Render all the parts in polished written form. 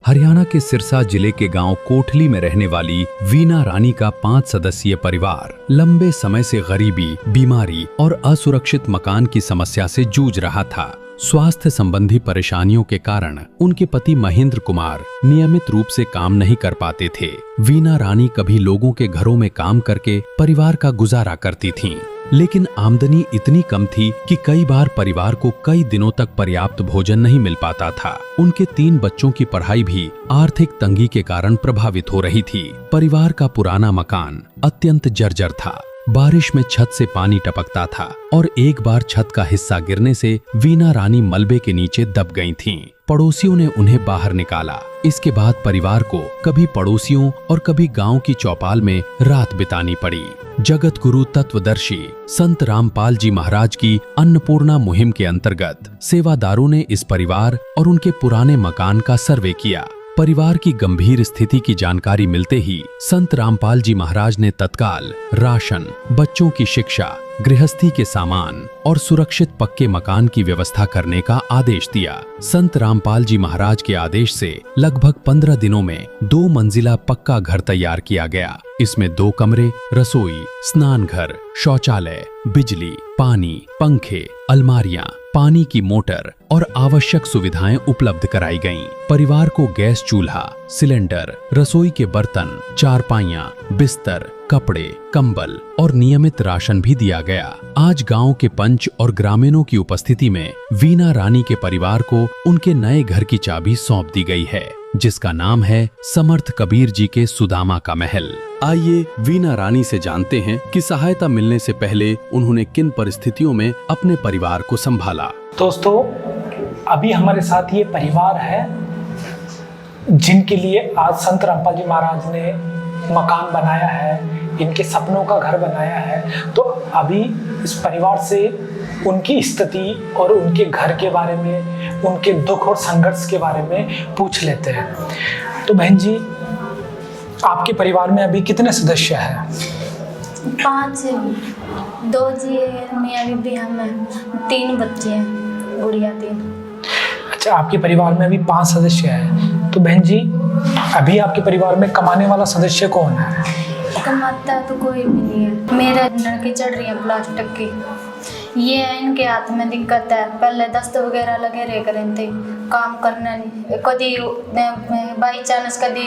हरियाणा के सिरसा जिले के गांव कोठली में रहने वाली वीना रानी का 5 सदस्यीय परिवार लंबे समय से गरीबी, बीमारी और असुरक्षित मकान की समस्या से जूझ रहा था। स्वास्थ्य संबंधी परेशानियों के कारण उनके पति महेंद्र कुमार नियमित रूप से काम नहीं कर पाते थे। वीना रानी कभी लोगों के घरों में काम करके परिवार का गुजारा करती थीं, लेकिन आमदनी इतनी कम थी कि कई बार परिवार को कई दिनों तक पर्याप्त भोजन नहीं मिल पाता था। उनके 3 बच्चों की पढ़ाई भी आर्थिक तंगी के कारण प्रभावित हो रही थी। परिवार का पुराना मकान अत्यंत जर्जर था। बारिश में छत से पानी टपकता था और एक बार छत का हिस्सा गिरने से वीना रानी मलबे के नीचे दब गई थीं। पड़ोसियों ने उन्हें बाहर निकाला। इसके बाद परिवार को कभी पड़ोसियों और कभी गांव की चौपाल में रात बितानी पड़ी। जगत गुरु तत्वदर्शी संत रामपाल जी महाराज की अन्नपूर्णा मुहिम के अंतर्गत सेवादारों ने इस परिवार और उनके पुराने मकान का सर्वे किया। परिवार की गंभीर स्थिति की जानकारी मिलते ही संत रामपाल जी महाराज ने तत्काल राशन, बच्चों की शिक्षा, गृहस्थी के सामान और सुरक्षित पक्के मकान की व्यवस्था करने का आदेश दिया। संत रामपाल जी महाराज के आदेश से लगभग 15 दिनों में 2 मंजिला पक्का घर तैयार किया गया। इसमें 2 कमरे, रसोई, स्नान घर, शौचालय, बिजली, पानी, पंखे, अलमारियां, पानी की मोटर और आवश्यक सुविधाएं उपलब्ध कराई गईं। परिवार को गैस चूल्हा, सिलेंडर, रसोई के बर्तन, चारपाइयां, बिस्तर, कपड़े, कंबल और नियमित राशन भी दिया गया। आज गांव के पंच और ग्रामीणों की उपस्थिति में वीना रानी के परिवार को उनके नए घर की चाबी सौंप दी गई है, जिसका नाम है समर्थ कबीर जी के सुदामा का महल। आइए वीना रानी से जानते हैं कि सहायता मिलने से पहले उन्होंने किन परिस्थितियों में अपने परिवार को संभाला। दोस्तों, अभी हमारे साथ ये परिवार है जिनके लिए आज संत रामपाल जी महाराज ने मकान बनाया है, इनके सपनों का घर बनाया है। तो अभी इस परिवार से उनकी स्थिति और उनके घर के बारे में, उनके दुख और संघर्ष के बारे में पूछ लेते हैं। तो बहन जी, आपके परिवार में अभी कितने सदस्य हैं? 5 हैं। 2 जी है, मियाँ बीबी, हम हैं, 3 बच्चे हैं, गुड़िया 3। अच्छा, आपके परिवार में अभी 5 सदस्य हैं। तो बहन जी, अभी आपके परिवार में कमाने वाला सदस्य कौन है? कमाता तो कोई भी नहीं है। मेरे लड़की चढ़ रही है प्लास्टिक की, ये है, इनके हाथ में दिक्कत है। पहले दस्त वगैरह लगे रह करें थे, काम करना नहीं। कभी बाई चांस कभी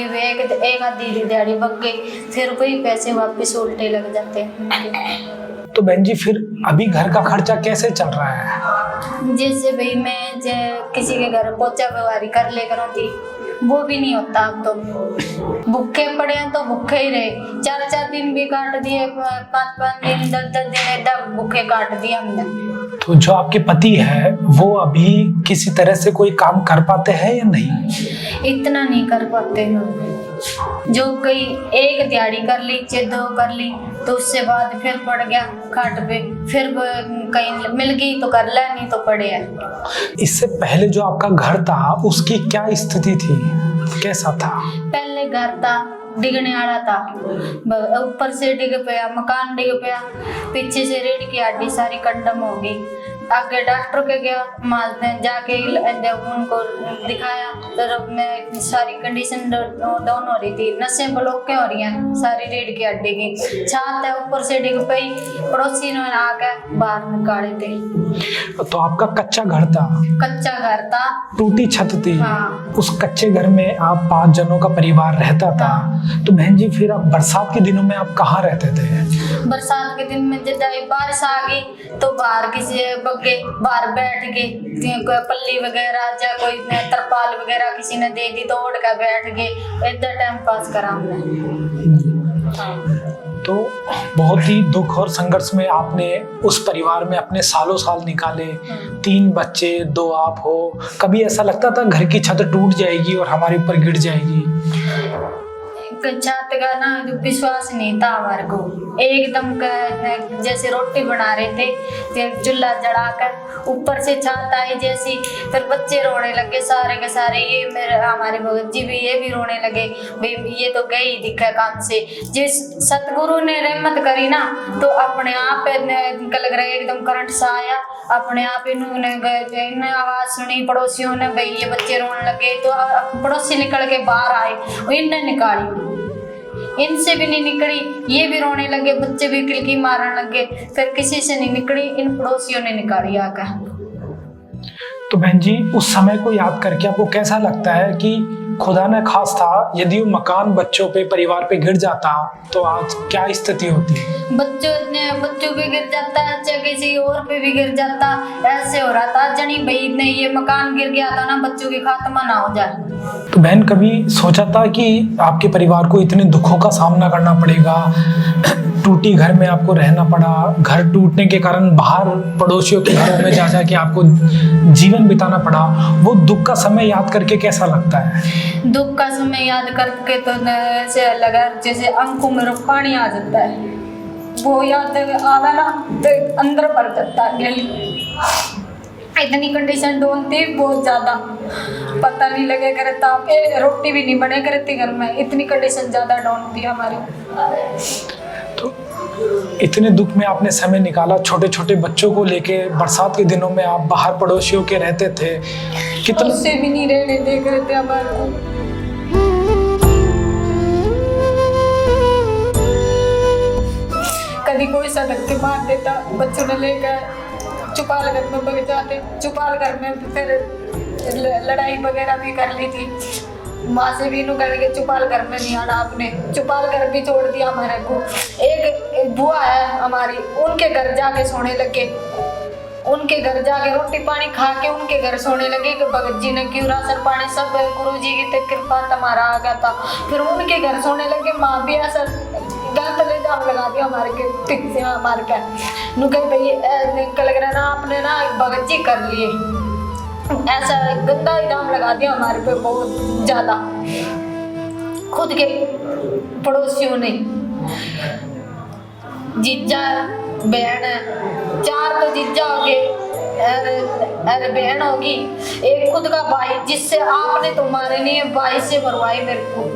एक आधी दिहाड़ी बग गई, फिर वही पैसे वापस उल्टे लग जाते हैं। तो बहन जी, फिर अभी घर का खर्चा कैसे चल रहा है? जैसे भाई मैं किसी के घर पोचा व्यवहारी कर ले करूँ थी, वो भी नहीं होता। अब तो भूखे पड़े हैं तो भूखे ही रहे। 4-4 दिन भी काट दिए, 5-5 दिन, 10-10 दिन ऐसा भूखे काट दिए हमने। तो जो आपके पति है वो अभी किसी तरह से कोई काम कर पाते हैं या नहीं? इतना नहीं कर पाते हैं। जो कोई एक दिहाड़ी कर ली, 2 कर ली, तो उससे बाद फिर पड़ गया खाट पे, फिर कहीं मिल गई तो कर ले, नहीं तो पड़े है। इससे पहले जो आपका घर था उसकी क्या स्थिति थी, कैसा था? पहले घर था डिगने वाला था, ऊपर से डिग पाया, मकान डिग पाया, पीछे से रीढ़ की हड्डी सारी कंडम हो गई। आगे डॉक्टर के गया, मालते जाके उनको दिखाया, तो मैं सारी कंडीशन डाउन हो रही थी, नसें ब्लॉक हो रही हैं सारी रीढ़ की हड्डी की। छात है ऊपर से डिग पई, पड़ोसी ने आके बाहर निकाले थे। तो आपका कच्चा घर था? कच्चा घर था, टूटी छत थी। हाँ। उस कच्चे घर में आप 5 जनों का परिवार रहता था। तो बहन जी, फिर आप बरसात के दिनों में आप कहाँ रहते थे? बरसात के दिन में जब बारिश आ गई तो बाहर किसी बग्गे बाहर बैठ गए, कोई पल्ली वगैरह या कोई तरपाल वगैरह किसी ने दे दी तो ओढ़ कर बैठ गए, इधर टाइम पास करा हमने। तो बहुत ही दुख और संघर्ष में आपने उस परिवार में अपने सालों साल निकाले। 3 बच्चे, 2 आप हो। कभी ऐसा लगता था घर की छत टूट जाएगी और हमारे ऊपर गिर जाएगी? छत का ना विश्वास नहीं था हमारे को। एकदम जैसे रोटी बना रहे थे, चूल्हा जलाकर ऊपर से छत आई जैसी, फिर बच्चे रोने लगे सारे के सारे। ये मेरे हमारे भगत जी भी, ये भी रोने लगे, भाई ये तो गए ही दिखा काम से। जिस सतगुरु ने रहमत करी ना, तो अपने आप निकल गए, एकदम करंट सा आया अपने आप इन्होंने इन्हें आवाज सुनी पड़ोसियों ने, भाई ये बच्चे रोने लगे, तो पड़ोसी निकल के बाहर आए, इनने निकाली, इनसे भी नहीं निकली, ये भी रोने लगे, बच्चे भी किलकी मारने लगे, फिर किसी से नहीं निकली, इन पड़ोसियों ने निकाली आकर। तो बहन जी, उस समय को याद करके आपको कैसा लगता है कि खुदा न खास्ता यदि वो मकान बच्चों पे, परिवार पे गिर जाता तो आज क्या स्थिति होती? बच्चों पे गिर जाता, चाहे किसी और पे भी गिर जाता, ऐसे हो रहा था जनी भाई नहीं ये मकान गिर गया था ना, बच्चों की खात्मा ना हो जाए। तो बहन, कभी सोचा था कि आपके परिवार को इतने दुखों का सामना करना पड़ेगा, टूटी घर में आपको रहना पड़ा, घर टूटने के कारण बाहर पड़ोसियों के घरों में जा जा के आपको जीवन बिताना पड़ा, वो दुख का समय याद करके कैसा लगता है? दुख का समय याद करके तो ऐसे लगा जैसे आंखों में पानी आ जाता है, वो याद आवा ना तो अंदर भर जाता है। इतनी कंडीशन डाउन थी बहुत ज्यादा, पता नहीं लगे करता, रोटी भी नहीं बने करती घर में, इतनी कंडीशन ज्यादा डाउन थी हमारी। तो इतने दुख में आपने समय निकाला, छोटे छोटे बच्चों को लेके बरसात के दिनों में आप बाहर पड़ोसियों के रहते थे, कितना उससे भी नहीं रहने दे करते हमारे को। कभी कोई सड़क के मार देता, बच्चों ने लेकर चुपाल घर में बग जाते, चुपाल घर में फिर लड़ाई वगैरह भी कर ली थी, माँ से भी इन्हों करके चुपाल घर में नहीं आना, आपने चुपाल घर भी छोड़ दिया हमारे को। एक बुआ है हमारी, उनके घर जाके सोने लगे, उनके घर जाके रोटी पानी खा के उनके घर सोने लगे कि भगत जी ने क्यों राशन पानी सब गुरु जी की कृपा तुम्हारा आ गया था, फिर उनके घर सोने लगे। माँ भी ऐसा गलत इल्जाम लगा दिया हमारे के, ठीक से हमारे क्या नुके भाई निकल गया ना, आपने ना भगत जी कर लिए, ऐसा गंदा इल्जाम लगा दिया हमारे पे बहुत ज्यादा, खुद के पड़ोसियों ने। जीजा बहन, 4 तो जीजा हो गए, अरे बहन होगी, एक खुद का भाई जिससे आपने तुम्हारे लिए भाई से मरवाए, मेरे को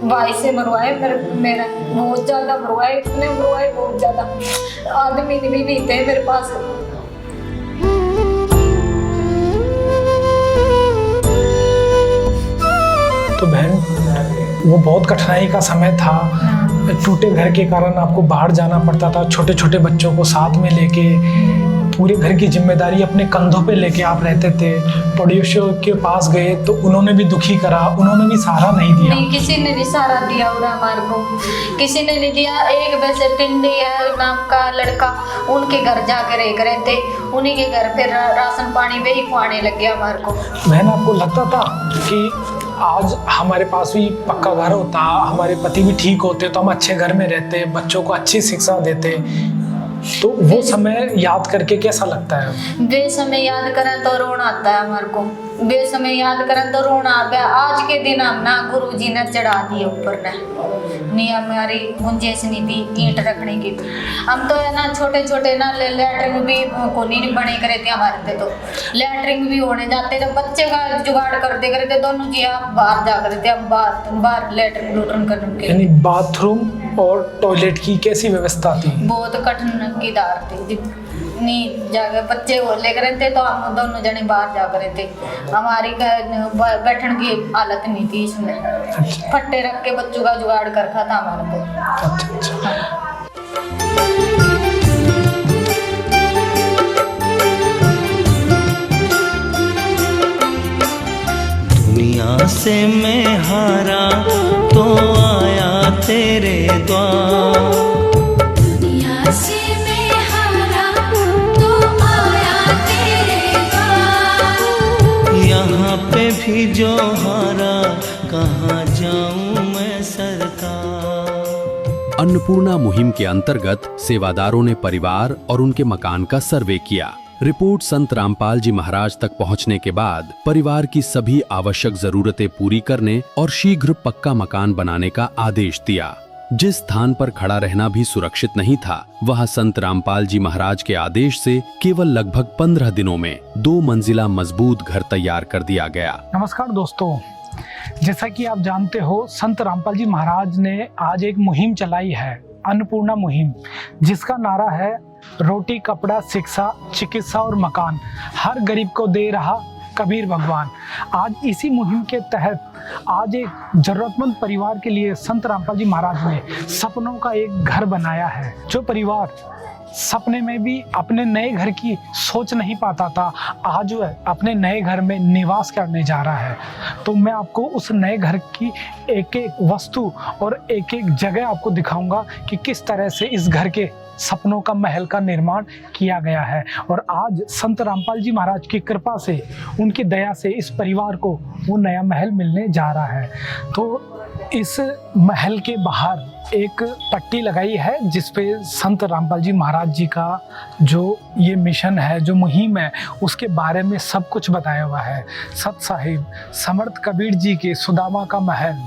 भाई से मरवाए, मेरा बहुत ज्यादा मरवाए, इतने मरवाए बहुत ज्यादा, आदमी भी नहीं थे मेरे पास। तो बहन, वो बहुत कठिनाई का समय था, टूटे घर के कारण आपको बाहर जाना पड़ता था, छोटे छोटे बच्चों को साथ में लेके, पूरे घर की जिम्मेदारी अपने कंधों पे लेके आप रहते थे। पड़ोसियों के पास गए तो उन्होंने भी दुखी करा, उन्होंने भी सहारा नहीं दिया? नहीं, किसी ने नहीं सहारा दिया हमारे को, किसी ने नहीं दिया। एक वैसे टिंडी है नाम का लड़का, उनके घर जाकर रह रहे थे, उन्हीं के घर फिर राशन पानी भी खुआने लग गया हमारे को। बहन, आपको लगता था कि आज हमारे पास भी पक्का घर होता, हमारे पति भी ठीक होते तो हम अच्छे घर में रहते, बच्चों को अच्छी शिक्षा देते, तो वो समय याद करके कैसा लगता है? वे समय याद करें तो रोना आता है हमारे को, वे समय याद करें तो रोना आता है। आज के दिन हम ना गुरु जी ने चढ़ा दिए ऊपर ने, नहीं हमारी गुंजाइश नहीं थी ईंट रखने की, हम तो है ना छोटे छोटे ना लैटरिन भी को नहीं बने करे थे हमारे थे, तो लैटरिन भी होने जाते थे, बच्चे का जुगाड़ करते करते दोनों जी आप बाहर जा करते थे, हम बाहर लैटरिन लूटरन करने, यानी बाथरूम और टॉयलेट की कैसी व्यवस्था थी? बहुत कठिन की दार थी, नहीं जाकर बच्चे वो लेकर थे तो हम दोनों जने बाहर जा करे थे, हमारी बैठने की हालत नहीं थी इसमें, फट्टे रख के बच्चों का जुगाड़ कर खा था हमारे को। अच्छा। दुनिया से मैं हारा तो आया तेरे द्वार, दुनिया से मैं हारा तो आया तेरे द्वार, यहाँ पे भी जो हारा कहाँ जाऊँ मैं सरकार। अन्नपूर्णा मुहिम के अंतर्गत सेवादारों ने परिवार और उनके मकान का सर्वे किया। रिपोर्ट संत रामपाल जी महाराज तक पहुंचने के बाद परिवार की सभी आवश्यक जरूरतें पूरी करने और शीघ्र पक्का मकान बनाने का आदेश दिया। जिस स्थान पर खड़ा रहना भी सुरक्षित नहीं था, वहां संत रामपाल जी महाराज के आदेश से केवल लगभग 15 दिनों में 2 मंजिला मजबूत घर तैयार कर दिया गया। नमस्कार दोस्तों, जैसा कि आप जानते हो, संत रामपाल जी महाराज ने आज एक मुहिम चलाई है, अन्नपूर्णा मुहिम, जिसका नारा है रोटी कपड़ा शिक्षा चिकित्सा और मकान हर गरीब को दे रहा कबीर भगवान। आज इसी मुहिम के तहत आज एक जरूरतमंद परिवार के लिए संत रामपाल जी महाराज ने सपनों का एक घर बनाया है। जो परिवार सपने में भी अपने नए घर की सोच नहीं पाता था, आज वह अपने नए घर में निवास करने जा रहा है। तो मैं आपको उस नए घर की एक एक वस्तु और एक एक जगह आपको दिखाऊंगा कि किस तरह से इस घर के सपनों का महल का निर्माण किया गया है। और आज संत रामपाल जी महाराज की कृपा से, उनकी दया से इस परिवार को वो नया महल मिलने जा रहा है। तो इस महल के बाहर एक पट्टी लगाई है जिसपे संत रामपाल जी महाराज जी का जो ये मिशन है, जो मुहिम है, उसके बारे में सब कुछ बताया हुआ है। सत साहिब समर्थ कबीर जी के सुदामा का महल,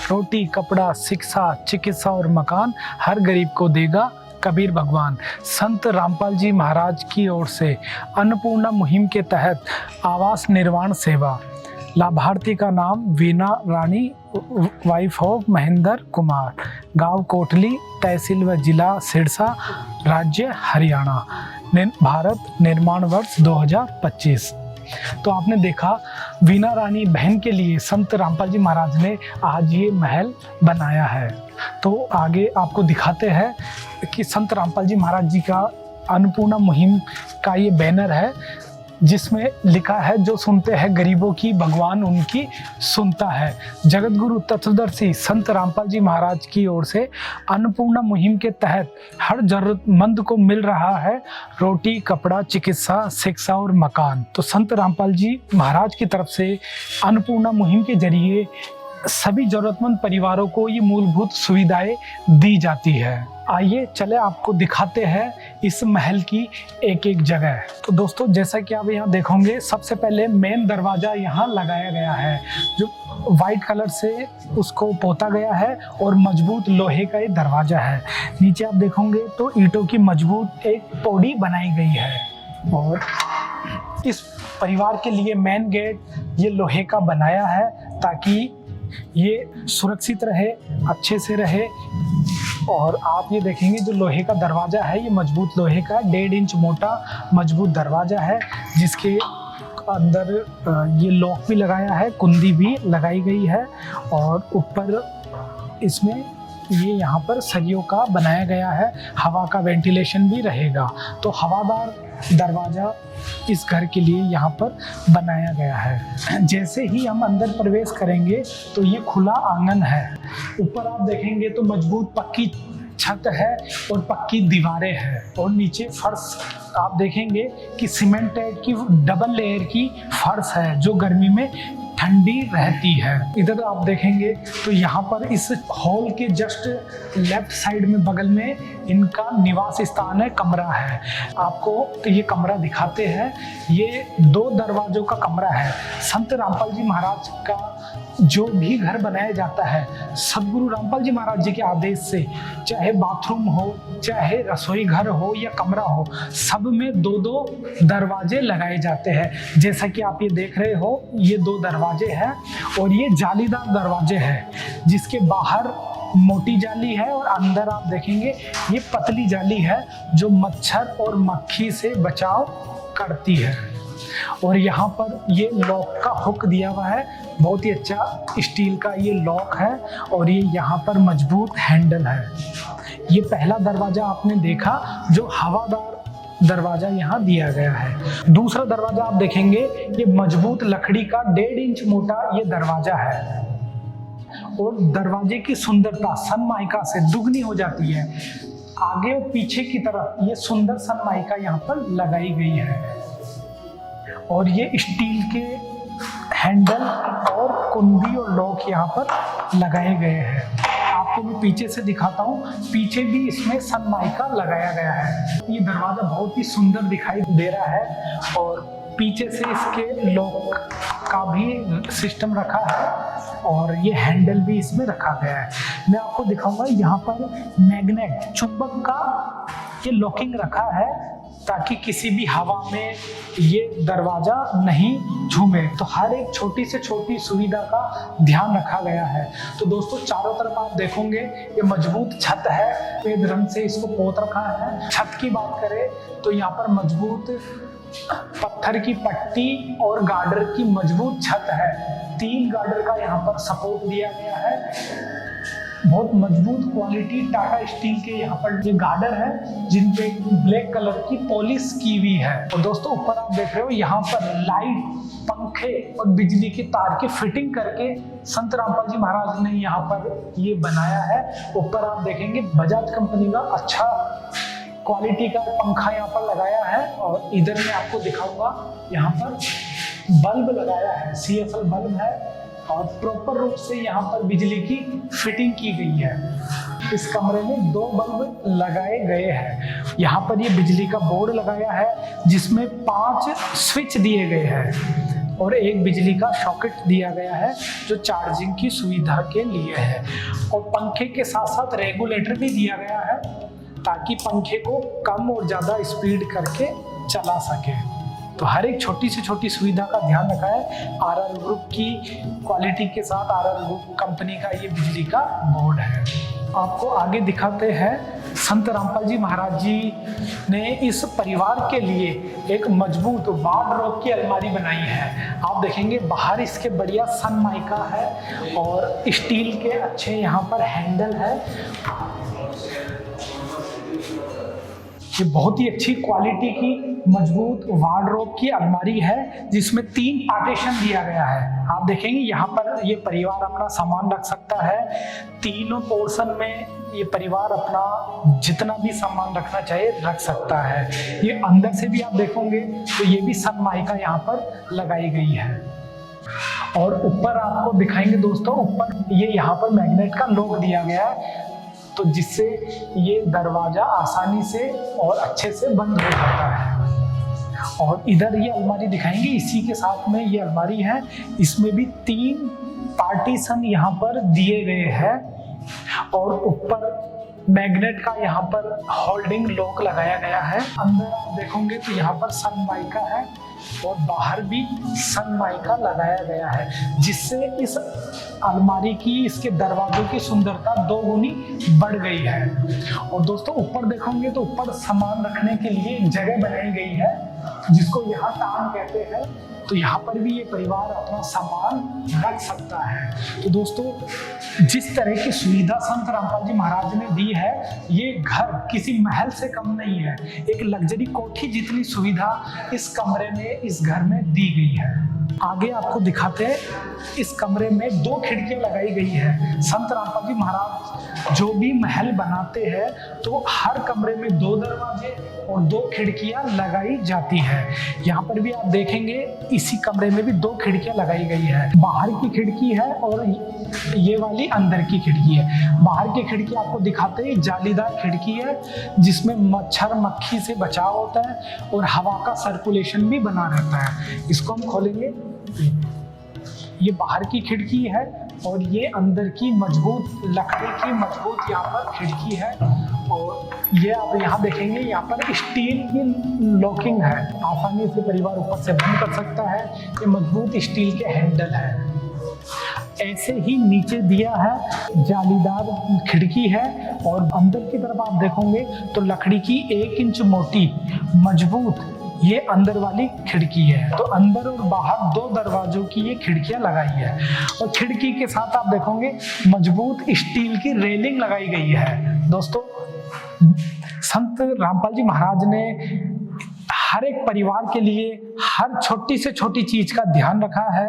रोटी कपड़ा शिक्षा चिकित्सा और मकान हर गरीब को देगा कबीर भगवान। संत रामपाल जी महाराज की ओर से अन्नपूर्णा मुहिम के तहत आवास निर्माण सेवा। लाभार्थी का नाम वीना रानी, वाइफ ऑफ महेंद्र कुमार, गांव कोटली, तहसील व जिला सिरसा, राज्य हरियाणा, भारत, निर्माण वर्ष 2025। तो आपने देखा वीना रानी बहन के लिए संत रामपाल जी महाराज ने आज ये महल बनाया है। तो आगे आपको दिखाते हैं कि संत रामपाल जी महाराज जी का अन्नपूर्णा मुहिम का ये बैनर है जिसमें लिखा है, जो सुनते हैं गरीबों की भगवान उनकी सुनता है। जगत गुरु तत्वदर्शी संत रामपाल जी महाराज की ओर से अन्नपूर्णा मुहिम के तहत हर जरूरतमंद को मिल रहा है रोटी कपड़ा चिकित्सा शिक्षा और मकान। तो संत रामपाल जी महाराज की तरफ से अन्नपूर्णा मुहिम के जरिए सभी जरूरतमंद परिवारों को ये मूलभूत सुविधाएं दी जाती है। आइए चले आपको दिखाते हैं इस महल की एक एक जगह। तो दोस्तों जैसा कि आप यहाँ देखोगे, सबसे पहले मेन दरवाज़ा यहाँ लगाया गया है जो वाइट कलर से उसको पोता गया है और मजबूत लोहे का ये दरवाज़ा है। नीचे आप देखोगे तो ईंटों की मजबूत एक पौड़ी बनाई गई है और इस परिवार के लिए मेन गेट ये लोहे का बनाया है ताकि ये सुरक्षित रहे, अच्छे से रहे। और आप ये देखेंगे जो लोहे का दरवाज़ा है ये मजबूत लोहे का 1.5 इंच मोटा मजबूत दरवाज़ा है जिसके अंदर ये लॉक भी लगाया है, कुंडी भी लगाई गई है और ऊपर इसमें ये यहाँ पर सरियों का बनाया गया है, हवा का वेंटिलेशन भी रहेगा। तो हवादार दरवाज़ा इस घर के लिए यहाँ पर बनाया गया है। जैसे ही हम अंदर प्रवेश करेंगे तो ये खुला आंगन है। ऊपर आप देखेंगे तो मजबूत पक्की छत है और पक्की दीवारें हैं और नीचे फर्श आप देखेंगे कि सीमेंटेड की डबल लेयर की फर्श है जो गर्मी में ठंडी रहती है। इधर आप देखेंगे तो यहाँ पर इस हॉल के जस्ट लेफ्ट साइड में बगल में इनका निवास स्थान है, कमरा है। आपको तो ये कमरा दिखाते हैं। ये 2 दरवाजों का कमरा है। संत रामपाल जी महाराज का जो भी घर बनाया जाता है सदगुरु रामपाल जी महाराज जी के आदेश से, चाहे बाथरूम हो चाहे रसोई घर हो या कमरा हो, सब में 2-2 दरवाजे लगाए जाते हैं। जैसा कि आप ये देख रहे हो ये 2 दरवाजे हैं और ये जालीदार दरवाजे हैं जिसके बाहर मोटी जाली है और अंदर आप देखेंगे ये पतली जाली है जो मच्छर और मक्खी से बचाव करती है। और यहाँ पर ये लॉक का हुक दिया हुआ है, बहुत ही अच्छा स्टील का ये लॉक है और ये यहाँ पर मजबूत हैंडल है। ये पहला दरवाजा आपने देखा जो हवादार दरवाजा यहाँ दिया गया है। दूसरा दरवाजा आप देखेंगे ये मजबूत लकड़ी का 1.5 इंच मोटा ये दरवाजा है और दरवाजे की सुंदरता सनमाइका से दुगनी हो जाती है। आगे और पीछे की तरफ ये सुंदर सनमाइका यहाँ पर लगाई गई है और ये स्टील के हैंडल और कुंडी और लॉक यहाँ पर लगाए गए हैं। आपको मैं पीछे से दिखाता हूँ, पीछे भी इसमें सनमाइका लगाया गया है। ये दरवाज़ा बहुत ही सुंदर दिखाई दे रहा है और पीछे से इसके लॉक का भी सिस्टम रखा है और ये हैंडल भी इसमें रखा गया है। मैं आपको दिखाऊंगा यहाँ पर मैग्नेट चुंबक का ये लॉकिंग रखा है ताकि किसी भी हवा में ये दरवाजा नहीं झूमे। तो हर एक छोटी से छोटी सुविधा का ध्यान रखा गया है। तो दोस्तों चारों तरफ आप देखोगे ये मजबूत छत है, सफेद रंग से इसको पोत रखा है। छत की बात करें तो यहाँ पर मजबूत पत्थर की पट्टी और गार्डर की मजबूत छत है। 3 गार्डर का यहाँ पर सपोर्ट दिया गया है। बहुत मजबूत क्वालिटी टाटा स्टील के यहाँ पर ये गार्डर है जिन पे ब्लैक कलर की पॉलिश की हुई है। और दोस्तों ऊपर आप देख रहे हो यहाँ पर लाइट, पंखे और बिजली की तार की फिटिंग करके संत रामपाल जी महाराज ने यहाँ पर ये बनाया है। ऊपर आप देखेंगे बजाज कंपनी का अच्छा क्वालिटी का पंखा यहाँ पर लगाया है। और इधर मैं आपको दिखाऊंगा यहाँ पर बल्ब लगाया है, CFL बल्ब है और प्रॉपर रूप से यहाँ पर बिजली की फिटिंग की गई है। इस कमरे में 2 बल्ब लगाए गए हैं। यहाँ पर ये बिजली का बोर्ड लगाया है जिसमें 5 स्विच दिए गए हैं और एक बिजली का सॉकेट दिया गया है जो चार्जिंग की सुविधा के लिए है। और पंखे के साथ साथ रेगुलेटर भी दिया गया है ताकि पंखे को कम और ज़्यादा स्पीड करके चला सके। तो हर एक छोटी से छोटी सुविधा का ध्यान रखा है। RR ग्रुप की क्वालिटी के साथ RR ग्रुप कंपनी का ये बिजली का बोर्ड है। आपको आगे दिखाते हैं संत रामपाल जी महाराज जी ने इस परिवार के लिए एक मजबूत वार्डरोब की अलमारी बनाई है। आप देखेंगे बाहर इसके बढ़िया सनमाइका है और स्टील के अच्छे यहाँ पर हैंडल है। ये बहुत ही अच्छी क्वालिटी की मजबूत वार्डरोब की अलमारी है जिसमें 3 पार्टीशन दिया गया है। आप देखेंगे यहाँ पर ये परिवार अपना सामान रख सकता है। तीनों पोर्शन में ये परिवार अपना जितना भी सामान रखना चाहे रख सकता है। ये अंदर से भी आप देखोगे तो ये भी सनमाइका यहाँ पर लगाई गई है। और ऊपर आपको दिखाएंगे दोस्तों, ऊपर ये यहाँ पर मैग्नेट का लॉक दिया गया है तो जिससे ये दरवाजा आसानी से और अच्छे से बंद हो जाता है। और इधर ये अलमारी दिखाएंगे, इसी के साथ में ये अलमारी है। इसमें भी 3 पार्टीशन यहाँ पर दिए गए हैं और ऊपर मैग्नेट का यहाँ पर होल्डिंग लॉक लगाया गया है। अंदर आप देखोगे तो यहाँ पर सनमाइका है और बाहर भी सनमाइका लगाया गया है जिससे इस अलमारी की, इसके दरवाजों की सुंदरता 2 गुनी बढ़ गई है। और दोस्तों ऊपर देखोगे तो ऊपर सामान रखने के लिए एक जगह बनाई गई है जिसको यहाँ टांग कहते हैं। तो यहाँ पर भी ये परिवार अपना सामान रख सकता है। तो दोस्तों जिस तरह की सुविधा संत रामपाल जी महाराज ने दी है, ये घर किसी महल से कम नहीं है। एक लग्जरी कोठी जितनी सुविधा इस कमरे में, इस घर में दी गई है। आगे आपको दिखाते हैं, इस कमरे में 2 खिड़कियां लगाई गई है। संत रामपाल जी महाराज जो भी महल बनाते हैं तो हर कमरे में 2 दरवाजे और 2 खिड़कियां लगाई जाती है। यहाँ पर भी आप देखेंगे इसी कमरे में भी 2 खिड़कियां लगाई गई है। बाहर की खिड़की है और ये वाली अंदर की खिड़की है। बाहर की खिड़की आपको दिखाते हैं, जालीदार खिड़की है जिसमें मच्छर मक्खी से बचाव होता है और हवा का सर्कुलेशन भी बना रहता है। इसको हम खोलेंगे, ये बाहर की खिड़की है और ये अंदर की मजबूत लकड़ी की मजबूत यहाँ पर खिड़की है। और ये आप यहाँ देखेंगे, यहाँ पर स्टील की लॉकिंग है, आसानी से परिवार ऊपर से बंद कर सकता है। ये मजबूत स्टील के हैंडल है। ऐसे ही नीचे दिया है, जालीदार खिड़की है और अंदर की तरफ आप देखोगे तो लकड़ी की 1 इंच मोटी मजबूत ये अंदर वाली खिड़की है। तो अंदर और बाहर 2 दरवाजों की ये खिड़कियां लगाई है और खिड़की के साथ आप देखोगे मजबूत स्टील की रेलिंग लगाई गई है। दोस्तों संत रामपाल जी महाराज ने हर एक परिवार के लिए हर छोटी से छोटी चीज का ध्यान रखा है।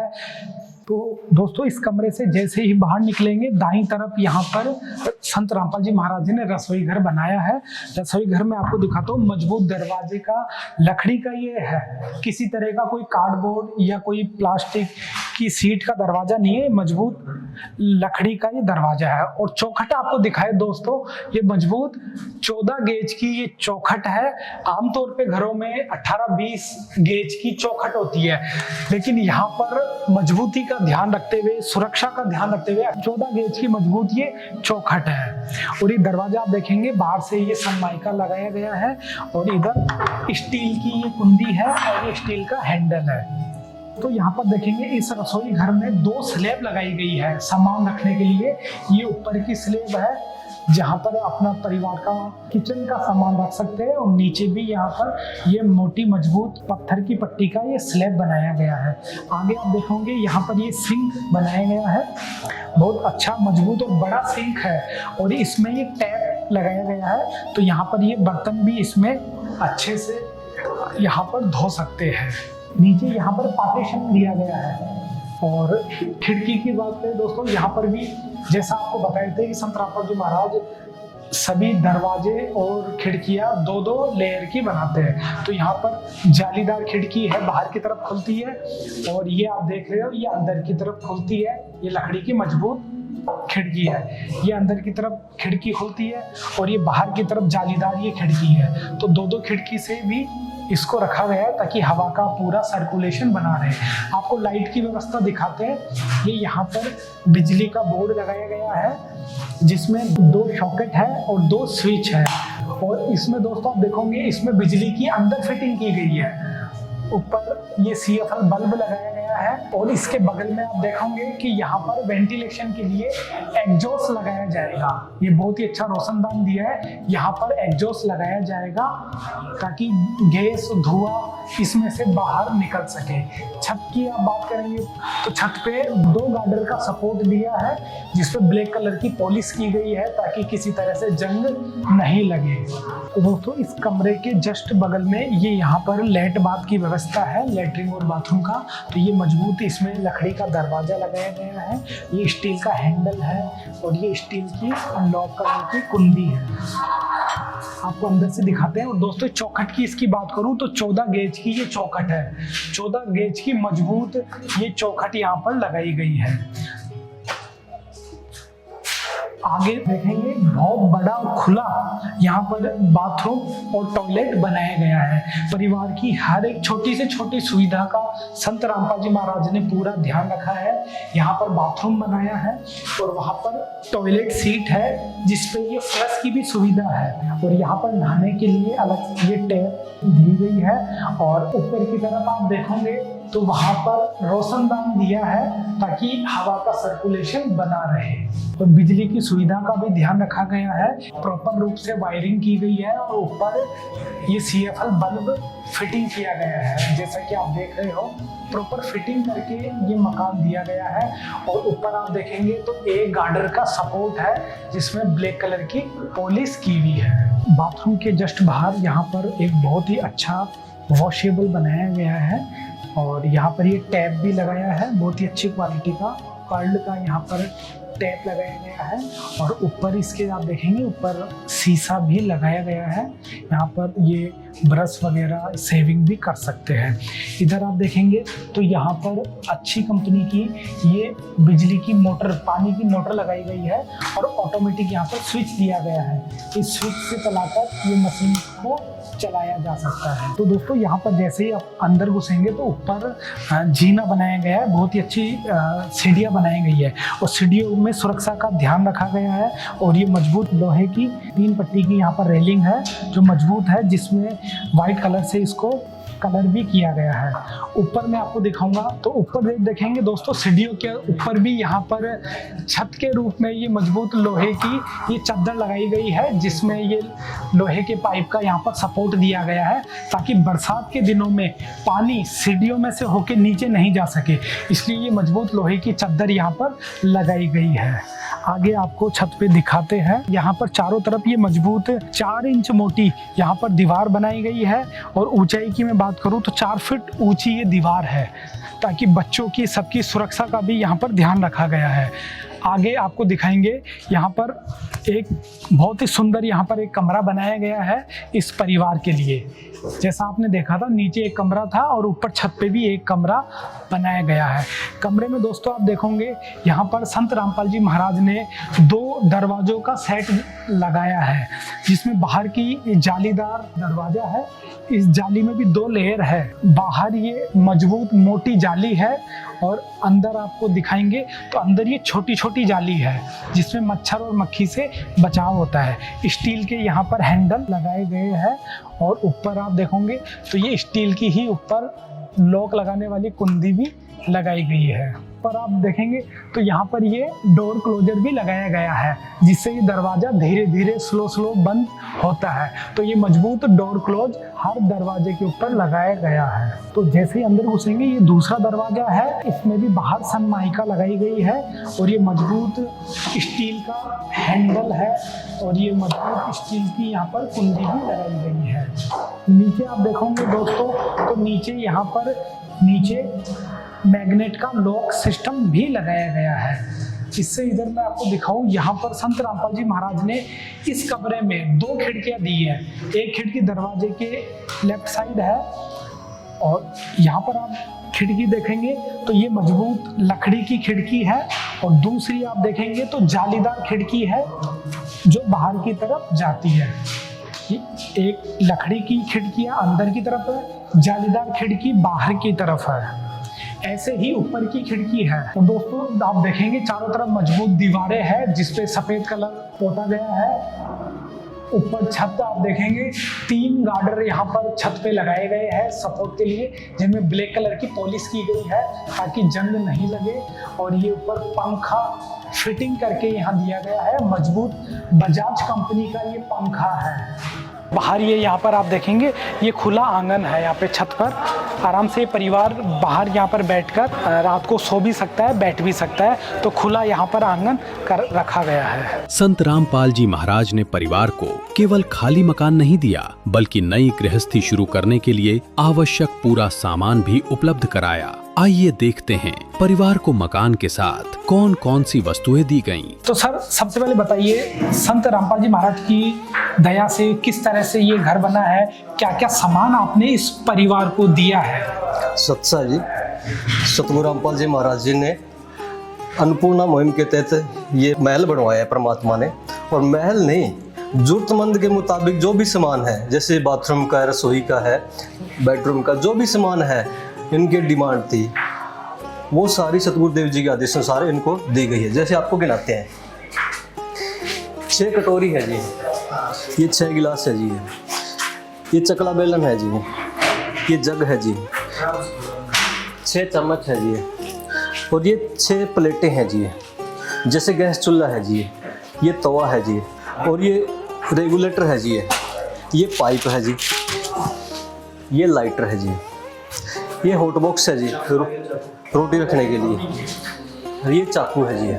तो दोस्तों इस कमरे से जैसे ही बाहर निकलेंगे, दाईं तरफ यहाँ पर संत रामपाल जी महाराज जी ने रसोई घर बनाया है। रसोई घर में आपको दिखाता हूँ, मजबूत दरवाजे का लकड़ी का ये है, किसी तरह का कोई कार्डबोर्ड या कोई प्लास्टिक की सीट का दरवाजा नहीं है, मजबूत लकड़ी का ये दरवाजा है। और चौखट आपको दिखाए दोस्तों, ये मजबूत 14 गेज की ये चौखट है। आमतौर पे घरों में 18-20 गेज की चौखट होती है, लेकिन यहाँ पर मजबूती का ध्यान रखते हुए, सुरक्षा का ध्यान रखते हुए 14 गेज की मजबूत ये चौखट है। और ये दरवाजा आप देखेंगे बाहर से ये सनमाइका लगाया गया है और इधर स्टील की ये कुंडी है और ये स्टील का हैंडल है। तो यहाँ पर देखेंगे इस रसोई घर में 2 स्लैब लगाई गई है सामान रखने के लिए। ये ऊपर की स्लैब है जहाँ पर अपना परिवार का किचन का सामान रख सकते हैं, और नीचे भी यहाँ पर ये मोटी मजबूत पत्थर की पट्टी का ये स्लैब बनाया गया है। आगे आप देखोगे यहाँ पर ये सिंक बनाया गया है, बहुत अच्छा मजबूत और बड़ा सिंक है, और इसमें ये टैप लगाया गया है, तो यहाँ पर ये बर्तन भी इसमें अच्छे से यहाँ पर धो सकते हैं। नीचे यहाँ पर पार्टीशन दिया गया है। और खिड़की की बात करें दोस्तों, यहाँ पर भी जैसा आपको बताए थे कि संत रामपाल जी महाराज सभी दरवाजे और खिड़कियाँ 2-2 लेयर की बनाते हैं। तो यहाँ पर जालीदार खिड़की है, बाहर की तरफ खुलती है, और ये आप देख रहे हो ये अंदर की तरफ खुलती है। ये लकड़ी की मजबूत खिड़की है, ये अंदर की तरफ खिड़की खुलती है, और ये बाहर की तरफ जालीदार ये खिड़की है। तो 2-2 खिड़की से भी इसको रखा गया है ताकि हवा का पूरा सर्कुलेशन बना रहे। आपको लाइट की व्यवस्था दिखाते हैं। ये यहाँ पर बिजली का बोर्ड लगाया गया है जिसमें 2 सॉकेट है और 2 स्विच है, और इसमें दोस्तों आप देखोगे इसमें बिजली की अंदर फिटिंग की गई है। ऊपर ये CFL बल्ब लगाया गया है, और इसके बगल में आप देखोगे कि यहाँ पर वेंटिलेशन के लिए एग्जॉस्ट लगाया जाएगा। ये बहुत ही अच्छा रोशनदान दिया है, यहाँ पर एग्जॉस्ट लगाया जाएगा ताकि गैस धुआं इसमें से बाहर निकल सके। छत की आप बात करेंगे तो छत पे 2 गार्डर का सपोर्ट दिया है जिसपे ब्लैक कलर की पॉलिश की गई है ताकि किसी तरह से जंग नहीं लगे। तो दोस्तों इस कमरे के जस्ट बगल में ये यहाँ पर लेट बाथ की व्यवस्था है, लेटरिन और बाथरूम का। तो ये मजबूत इसमें लकड़ी का दरवाजा लगाया गया है, ये स्टील का हैंडल है, और ये स्टील की अनलॉक करने की कुंडी है। आपको अंदर से दिखाते हैं। और दोस्तों चौखट की इसकी बात करूं तो 14 गेज की ये चौखट है, 14 गेज की मजबूत ये चौखट यहाँ पर लगाई गई है। आगे देखेंगे बहुत बड़ा और खुला यहाँ पर बाथरूम और टॉयलेट बनाया गया है। परिवार की हर एक छोटी से छोटी सुविधा का संत रामपाल जी महाराज ने पूरा ध्यान रखा है। यहाँ पर बाथरूम बनाया है, और वहाँ पर टॉयलेट सीट है जिसपे ये फ्लश की भी सुविधा है, और यहाँ पर नहाने के लिए अलग ये टैप दी गई है। और ऊपर की तरफ आप देखोगे तो वहाँ पर रोशनदान दिया है ताकि हवा का सर्कुलेशन बना रहे, और बिजली की सुविधा का भी ध्यान रखा गया है। प्रॉपर रूप से वायरिंग की गई है, और ऊपर ये CFL बल्ब फिटिंग किया गया है। जैसा कि आप देख रहे हो प्रॉपर फिटिंग करके ये मकान दिया गया है। और ऊपर आप देखेंगे तो एक गार्डर का सपोर्ट है जिसमें ब्लैक कलर की पॉलिश की हुई है। बाथरूम के जस्ट बाहर यहाँ पर एक बहुत ही अच्छा वॉशेबल बनाया गया है, और यहाँ पर ये टैप भी लगाया है, बहुत ही अच्छी क्वालिटी का पर्ल का यहाँ पर टैप लगाया गया है। और ऊपर इसके आप देखेंगे ऊपर शीशा भी लगाया गया है, यहाँ पर ये ब्रश वगैरह सेविंग भी कर सकते हैं। इधर आप देखेंगे तो यहाँ पर अच्छी कंपनी की ये बिजली की मोटर, पानी की मोटर लगाई गई है, और ऑटोमेटिक यहाँ पर स्विच दिया गया है। इस स्विच से चलाकर ये मशीन को चलाया जा सकता है। तो दोस्तों यहाँ पर जैसे ही आप अंदर घुसेंगे तो ऊपर जीना बनाया गया है, बहुत ही अच्छी सीढ़ियाँ बनाई गई है, और सीढ़ियों में सुरक्षा का ध्यान रखा गया है। और ये मजबूत लोहे की 3 पट्टी की यहाँ पर रेलिंग है जो मजबूत है, जिसमें वाइट कलर से इसको कलर भी किया गया है। ऊपर मैं आपको दिखाऊंगा तो ऊपर देखेंगे दोस्तों सीढ़ियों के ऊपर भी यहाँ पर छत के रूप में ये मजबूत लोहे की ये चादर लगाई गई है, जिसमें ये लोहे के पाइप का यहाँ पर सपोर्ट दिया गया है ताकि बरसात के दिनों में पानी सीढ़ियों में से होके नीचे नहीं जा सके, इसलिए ये मजबूत लोहे की चादर यहाँ पर लगाई गई है। आगे आपको छत पे दिखाते हैं। यहाँ पर चारों तरफ ये मजबूत 4 इंच मोटी यहाँ पर दीवार बनाई गई है, और ऊंचाई की मैं बात करूँ तो 4 फीट ऊंची ये दीवार है, ताकि बच्चों की सबकी सुरक्षा का भी यहाँ पर ध्यान रखा गया है। आगे आपको दिखाएंगे यहाँ पर एक बहुत ही सुंदर यहाँ पर एक कमरा बनाया गया है इस परिवार के लिए। जैसा आपने देखा था नीचे एक कमरा था और ऊपर छत पे भी एक कमरा बनाया गया है। कमरे में दोस्तों आप देखोगे यहाँ पर संत रामपाल जी महाराज ने 2 दरवाज़ों का सेट लगाया है, जिसमें बाहर की जालीदार दरवाज़ा है, इस जाली में भी 2 लेयर है। बाहर ये मजबूत मोटी जाली है और अंदर आपको दिखाएंगे तो अंदर ये छोटी छोटी जाली है जिसमें मच्छर और मक्खी से बचाव होता है। स्टील के यहाँ पर हैंडल लगाए गए हैं और ऊपर आप देखोगे तो ये स्टील की ही ऊपर लॉक लगाने वाली कुंडी भी लगाई गई है। पर आप देखेंगे तो यहाँ पर ये डोर क्लोजर भी लगाया गया है, जिससे ये दरवाज़ा धीरे धीरे स्लो बंद होता है। तो ये मजबूत डोर क्लोज हर दरवाजे के ऊपर लगाया गया है। तो जैसे ही अंदर घुसेंगे ये दूसरा दरवाज़ा है, इसमें भी बाहर सनमाइका लगाई गई है और ये मजबूत स्टील का हैंडल है और ये मजबूत स्टील की यहाँ पर कुंडी भी लगाई गई है। नीचे आप देखोगे दोस्तों तो नीचे यहाँ पर मैग्नेट का लॉक सिस्टम भी लगाया गया है। इससे इधर मैं आपको दिखाऊं, यहाँ पर संत रामपाल जी महाराज ने इस कमरे में 2 खिड़कियाँ दी है। एक खिड़की दरवाजे के लेफ्ट साइड है और यहाँ पर आप खिड़की देखेंगे तो ये मजबूत लकड़ी की खिड़की है और दूसरी आप देखेंगे तो जालीदार खिड़की है जो बाहर की तरफ जाती है। एक लकड़ी की खिड़कियाँ अंदर की तरफ है, जालीदार खिड़की बाहर की तरफ है। ऐसे ही ऊपर की खिड़की है। तो दोस्तों आप देखेंगे चारों तरफ मजबूत दीवारें हैं जिसपे सफ़ेद कलर पोता गया है। ऊपर छत आप देखेंगे 3 गार्डर यहाँ पर छत पे लगाए गए हैं सपोर्ट के लिए, जिनमें ब्लैक कलर की पॉलिश की गई है ताकि जंग नहीं लगे। और ये ऊपर पंखा फिटिंग करके यहाँ दिया गया है, मजबूत बजाज कंपनी का ये पंखा है। बाहर ये यहाँ पर आप देखेंगे ये खुला आंगन है। यहाँ पे छत पर आराम से परिवार बाहर यहाँ पर बैठकर रात को सो भी सकता है, बैठ भी सकता है। तो खुला यहाँ पर आंगन कर रखा गया है। संत रामपाल जी महाराज ने परिवार को केवल खाली मकान नहीं दिया, बल्कि नई गृहस्थी शुरू करने के लिए आवश्यक पूरा सामान भी उपलब्ध कराया। आइए देखते हैं परिवार को मकान के साथ कौन कौन सी वस्तुएं दी गईं। तो सर सबसे पहले बताइए संत रामपाल जी महाराज की दया से किस तरह से ये घर बना है, क्या क्या सामान आपने इस परिवार को दिया है? सत्सा जी, सतगुरु रामपाल जी महाराज जी ने अन्नपूर्णा मुहिम के तहत ये महल बनवाया है परमात्मा ने। और महल नहीं, जरूरतमंद के मुताबिक जो भी सामान है, जैसे बाथरूम का, रसोई का है, बेडरूम का, जो भी सामान है इनकी डिमांड थी वो सारी सतगुरु देव जी के आदेश अनुसार इनको दी गई है। जैसे आपको गिनाते हैं, 6 कटोरी है जी, ये 6 गिलास है जी, ये चकला बेलन है जी, ये जग है जी, 6 चम्मच है जी, और ये 6 प्लेटें हैं जी, जैसे गैस चूल्हा है जी, ये तवा है जी, और ये रेगुलेटर है जी, ये पाइप है जी, ये लाइटर है जी, ये हॉट बॉक्स है जी रोटी रखने के लिए, ये चाकू है जी,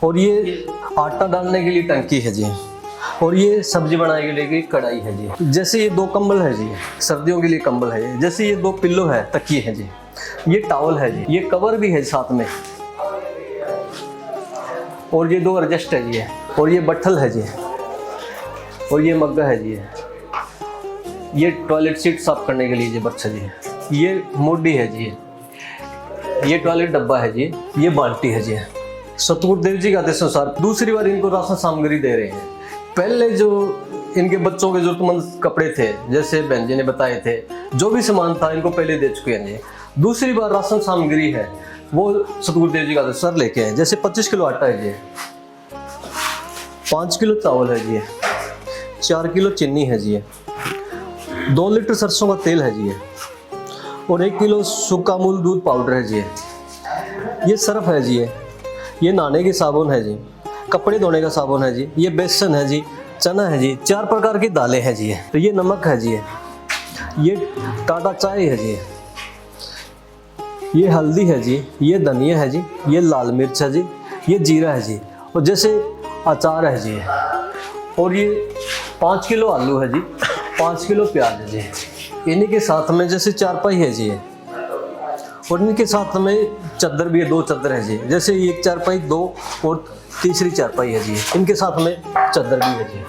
और ये आटा डालने के लिए टंकी है जी, और ये सब्जी बनाने के लिए कढ़ाई है जी। जैसे ये 2 कंबल है जी, सर्दियों के लिए कंबल है, जैसे ये 2 पिल्लो है, तकिए है जी, ये टॉवल है जी, ये कवर भी है साथ में, और ये 2 एडजस्ट है जी, और ये बट्ठल है जी, और ये मग्गा है जी, ये टॉयलेट सीट साफ करने के लिए जी बच्चा जी, ये मोडी है जी, ये टॉयलेट डब्बा है जी, ये बाल्टी है जी। सतगुरु देव जी के आदेश अनुसार दूसरी बार इनको राशन सामग्री दे रहे हैं। पहले जो इनके बच्चों के जरूरतमंद कपड़े थे, जैसे बहन जी ने बताए थे, जो भी सामान था इनको पहले दे चुके हैं जी। दूसरी बार राशन सामग्री है वो सतगुरु देव जी का आदेश अनुसार लेके आए। जैसे 25 किलो आटा है जी, 5 किलो चावल है जी, 4 किलो चीनी है जी, 2 लीटर सरसों का तेल है जी, और 1 किलो सूखा मूल दूध पाउडर है जी, ये सर्फ है जी, ये नहाने की साबुन है जी, कपड़े धोने का साबुन है जी, ये बेसन है जी, चना है जी, 4 प्रकार की दालें हैं जी, तो ये नमक है जी, ये टाटा चाय है जी, ये हल्दी है जी, ये धनिया है जी, ये लाल मिर्च है जी, ये जीरा है जी, और जैसे अचार है जी, और ये 5 किलो आलू है जी, 5 किलो प्याज है जी, इन्हीं के साथ में जैसे चारपाई है जी, और इनके साथ में चादर भी है, 2 चादर है जी, जैसे एक चारपाई 2 और तीसरी चारपाई है जी, इनके साथ में चादर भी है जी।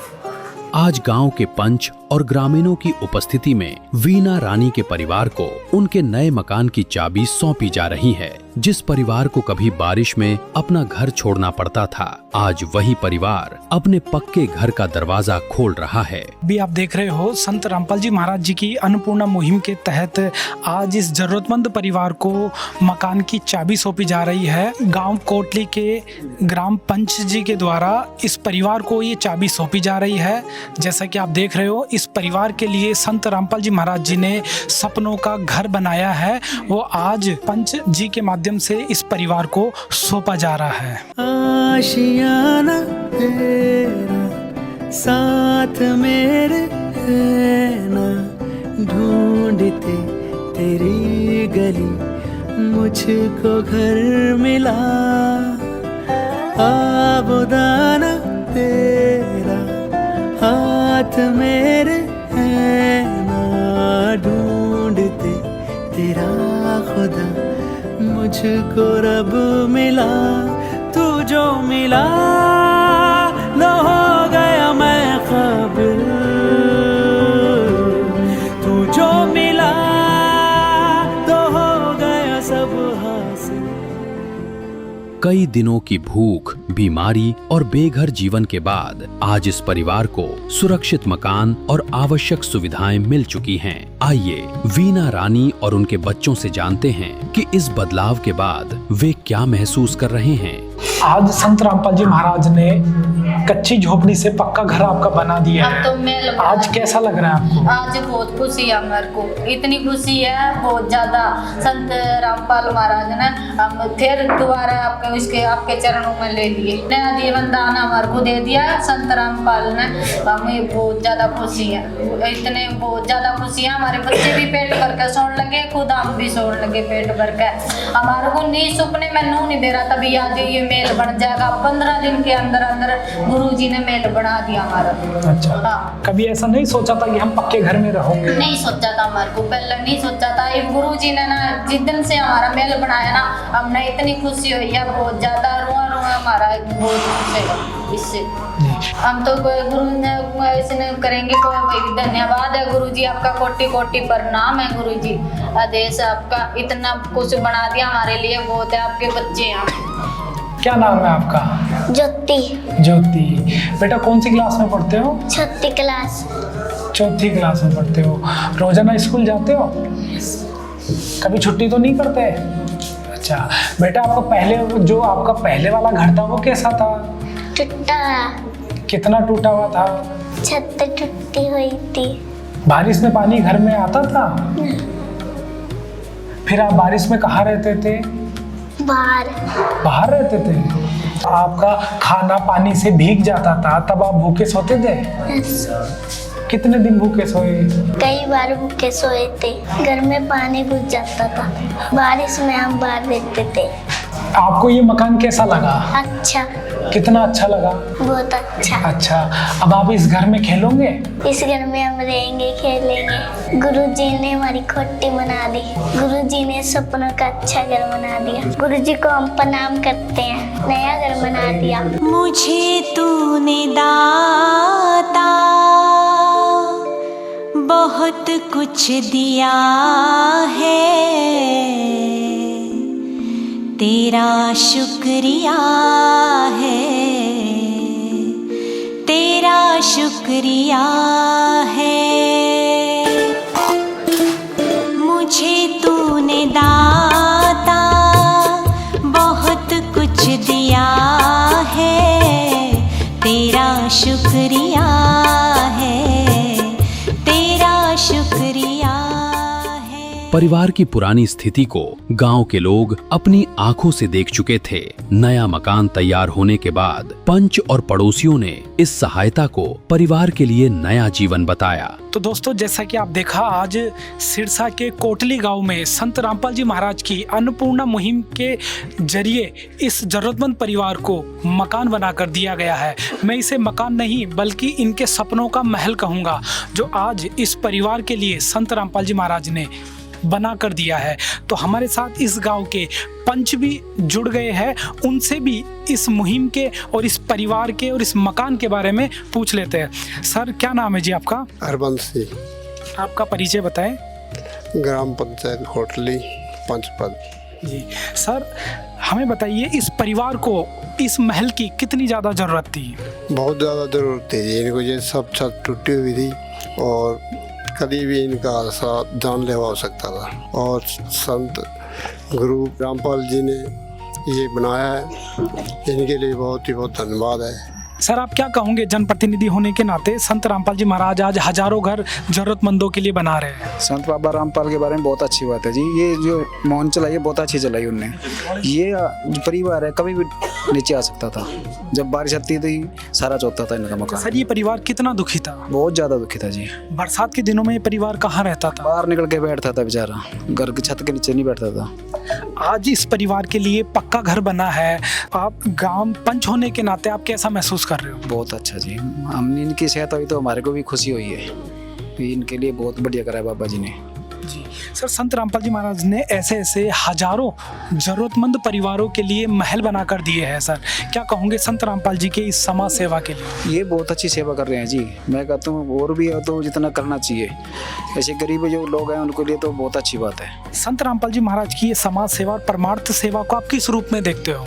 आज गांव के पंच और ग्रामीणों की उपस्थिति में वीना रानी के परिवार को उनके नए मकान की चाबी सौंपी जा रही है। जिस परिवार को कभी बारिश में अपना घर छोड़ना पड़ता था, आज वही परिवार अपने पक्के घर का दरवाजा खोल रहा है। भी आप देख रहे हो संत रामपाल जी महाराज जी की अन्नपूर्णा मुहिम के तहत आज इस जरूरतमंद परिवार को मकान की चाबी सौंपी जा रही है। गांव कोटली के ग्राम पंच जी के द्वारा इस परिवार को ये चाबी सौंपी जा रही है। जैसा कि आप देख रहे हो, इस परिवार के लिए संत रामपाल जी महाराज जी ने सपनों का घर बनाया है, वो आज पंच जी के माध्यम से इस परिवार को सौंपा जा रहा है। आशियाना तेरा साथ मेरे है ना, ढूंढते तेरी गली मुझको घर मिला। आबुदाना तेरा हाथ मेरे है ना, ढूंढते तेरा खुदा मुझको रब मिला। तू जो मिला न हो गया मैं काबिल, तू जो मिला तो हो गया सब हासिल। कई दिनों की भूख, बीमारी और बेघर जीवन के बाद आज इस परिवार को सुरक्षित मकान और आवश्यक सुविधाएं मिल चुकी हैं। आइए वीना रानी और उनके बच्चों से जानते हैं कि इस बदलाव के बाद वे क्या महसूस कर रहे हैं। आज संत रामपाल जी महाराज ने कच्ची झोपड़ी से पक्का घर आपका बना दिया अब है। तो महल बना आज है। कैसा लग रहा है आपको? आज बहुत खुशी है मेरे को, इतनी खुशी है बहुत ज्यादा। संत रामपाल महाराज ने हम फिर दोबारा आपके चरणों में ले लिए, नया जीवन दान हमारे को दे दिया संत रामपाल ने। हमें बहुत ज्यादा खुशी है, इतने बहुत ज्यादा खुशी है। हमारे बच्चे भी पेट भर के सोने लगे, खुद हम भी सोने लगे पेट भर के। हमारे को नहीं सपने में नू नहीं दे रहा, तभी आज ये मेल बन जाएगा। 15 दिन के अंदर अंदर गुरुजी ने मेल बना दिया हमारा। अच्छा, हाँ। कभी ऐसा नहीं सोचा था कि हम पक्के घर में रहोगे? नहीं सोचा था हमारे को, पहले नहीं सोचा था। ये गुरुजी ने ना जिस दिन से हमारा मेल बनाया ना, हमने इतनी खुशी हुई है बहुत ज्यादा। रुआ हमारा बहुत खुश है इससे। हम तो गुरु ने इसने करेंगे कोई धन्यवाद है गुरुजी, आपका कोटि कोटि प्रणाम है गुरुजी। आदेश आपका इतना कुछ बना दिया हमारे लिए, बहुत है। आपके बच्चे हैं। क्या नाम है आपका? ज्योति। ज्योति। बेटा कौन सी क्लास में पढ़ते हो? 6ठी क्लास। 4थी क्लास में पढ़ते हो। रोजाना स्कूल जाते हो? कभी छुट्टी तो नहीं करते? अच्छा बेटा, आपका पहले वाला घर था वो कैसा था? टूटा। कितना टूटा हुआ था? छत टूटी हुई थी। बारिश में पानी घर में आता था? फिर आप बारिश में कहाँ रहते थे? बाहर रहते थे। आपका खाना पानी से भीग जाता था, तब आप भूखे सोते थे? कितने दिन भूखे सोए? कई बार भूखे सोए थे, घर में पानी घुस जाता था, बारिश में हम बाहर रहते थे। आपको ये मकान कैसा लगा? अच्छा। कितना अच्छा लगा? बहुत अच्छा। अच्छा, अब आप इस घर में खेलोगे? इस घर में हम रहेंगे, खेलेंगे। गुरुजी ने हमारी खोटी बना दी, गुरुजी ने सपनों का अच्छा घर बना दिया। गुरुजी को हम प्रणाम करते हैं, नया घर बना दिया। मुझे तूने दाता बहुत कुछ दिया है, तेरा शुक्रिया है, तेरा शुक्रिया है। मुझे तूने दाता बहुत कुछ दिया है, तेरा शुक्रिया है, तेरा शुक्रिया है। परिवार की पुरानी स्थिति को गांव के लोग अपनी आंखों से देख चुके थे। नया मकान तैयार होने के बाद पंच और पड़ोसियों ने इस सहायता को परिवार के लिए नया जीवन बताया। तो दोस्तों, जैसा कि आप देखा, आज सिरसा के कोटली गांव में संत रामपाल जी महाराज की अन्नपूर्णा मुहिम के जरिए इस जरूरतमंद परिवार को मकान बनाकर दिया गया है। मैं इसे मकान नहीं बल्कि इनके सपनों का महल कहूँगा, जो आज इस परिवार के लिए संत रामपाल जी महाराज ने बना कर दिया है। तो हमारे साथ इस गांव के पंच भी जुड़ गए हैं, उनसे भी इस मुहिम के और इस परिवार के और इस मकान के बारे में पूछ लेते हैं। सर, क्या नाम है जी आपका? हरबंस जी, आपका परिचय बताएं। ग्राम पंचायत कोटली, पंच पद। जी सर, हमें बताइए इस परिवार को इस महल की कितनी ज़्यादा ज़रूरत थी? बहुत ज़्यादा ज़रूरत थी जी इनको। ये सब छत टूटी हुई थी और कभी भी इनका हादसा जानलेवा हो सकता था, और संत गुरु रामपाल जी ने ये बनाया है, इनके लिए बहुत ही बहुत धन्यवाद है। सर, आप क्या कहोगे, जनप्रतिनिधि होने के नाते संत रामपाल जी महाराज आज हजारों घर जरूरतमंदों के लिए बना रहे हैं? संत बाबा रामपाल के बारे में बहुत अच्छी बात है जी। ये जो मोहन चलाई है बहुत अच्छी चलाई उनने। ये जो परिवार है कभी भी नीचे आ सकता था, जब बारिश आती थी सारा चौथा था इनका मकान। सर, ये परिवार कितना दुखी था? बहुत ज़्यादा दुखी था जी। बरसात के दिनों में ये परिवार कहाँ रहता था? बाहर निकल के बैठता था बेचारा, घर की छत के नीचे नहीं बैठता था। आज इस परिवार के लिए पक्का घर बना है, आप गांव पंच होने के नाते आप कैसा महसूस कर रहे हो? बहुत अच्छा जी, हमने इनकी सहायता हुई तो हमारे को भी खुशी हुई है। इनके लिए बहुत बढ़िया करा है बाबा जी ने। जी सर, संत रामपाल जी महाराज ने ऐसे ऐसे हजारों जरूरतमंद परिवारों के लिए महल बना कर दिए हैं। सर, क्या कहोगे संत रामपाल जी के इस समाज सेवा के लिए? ये बहुत अच्छी सेवा कर रहे हैं जी। मैं कहता हूँ और भी है तो जितना करना चाहिए, ऐसे गरीब जो लोग हैं उनके लिए तो बहुत अच्छी बात है। संत रामपाल जी महाराज की ये समाज सेवा और परमार्थ सेवा को आप किस रूप में देखते हो?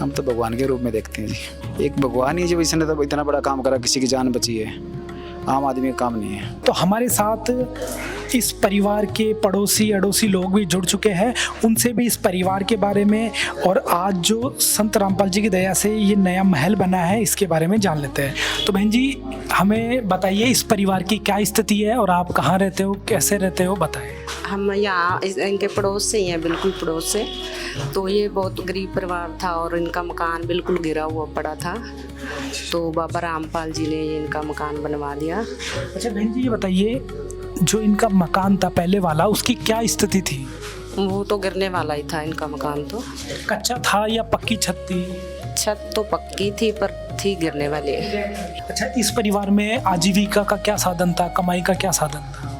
हम तो भगवान के रूप में देखते हैं जी। एक भगवान ही जो इसने तो इतना बड़ा काम करा, किसी की जान बची है, आम आदमी का काम नहीं है। तो हमारे साथ इस परिवार के पड़ोसी अड़ोसी लोग भी जुड़ चुके हैं, उनसे भी इस परिवार के बारे में और आज जो संत रामपाल जी की दया से ये नया महल बना है इसके बारे में जान लेते हैं। तो बहन जी, हमें बताइए इस परिवार की क्या स्थिति है और आप कहाँ रहते हो, कैसे रहते हो, बताएं। हम यहाँ इनके पड़ोस से ही हैं, बिल्कुल पड़ोस से। तो ये बहुत गरीब परिवार था और इनका मकान बिल्कुल गिरा हुआ पड़ा था, तो बाबा रामपाल जी ने इनका मकान बनवा दिया। अच्छा बहन जी, ये बताइए जो इनका मकान था पहले वाला, उसकी क्या स्थिति थी? वो तो गिरने वाला ही था इनका मकान। तो कच्चा था या पक्की छत थी? छत तो पक्की थी पर थी गिरने वाली। अच्छा, इस परिवार में आजीविका का क्या साधन था, कमाई का क्या साधन था?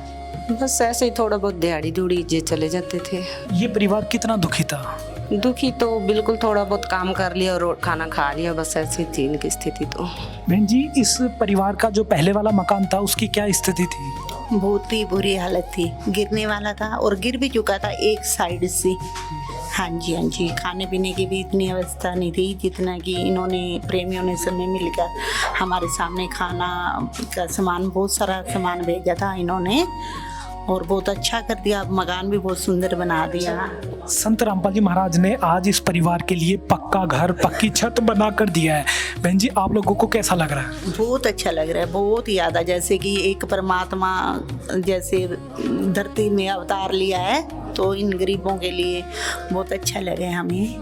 बस ऐसे ही थोड़ा बहुत दिहाड़ी दूड़ी जे चले जाते थे। ये परिवार कितना दुखी था? दुखी तो बिल्कुल, थोड़ा बहुत काम कर लिया और खाना खा लिया, बस ऐसी थी इनकी स्थिति। तो बहन जी, इस परिवार का जो पहले वाला मकान था उसकी क्या स्थिति थी? बहुत ही बुरी हालत थी, गिरने वाला था और गिर भी चुका था एक साइड से। हाँ जी, हाँ जी, खाने पीने की भी इतनी अवस्था नहीं थी जितना कि इन्होंने प्रेमियों ने समय मिलकर हमारे सामने खाना का सामान, बहुत सारा सामान भेजा था इन्होंने और बहुत अच्छा कर दिया। मकान भी बहुत सुंदर बना दिया। संत रामपाल जी महाराज ने आज इस परिवार के लिए पक्का घर, पक्की छत बना कर दिया है। बहन जी, आप लोगों को कैसा लग रहा है? बहुत अच्छा लग रहा है, बहुत ज़्यादा, जैसे कि एक परमात्मा जैसे धरती में अवतार लिया है, तो इन गरीबों के लिए बहुत अच्छा लगे हमें।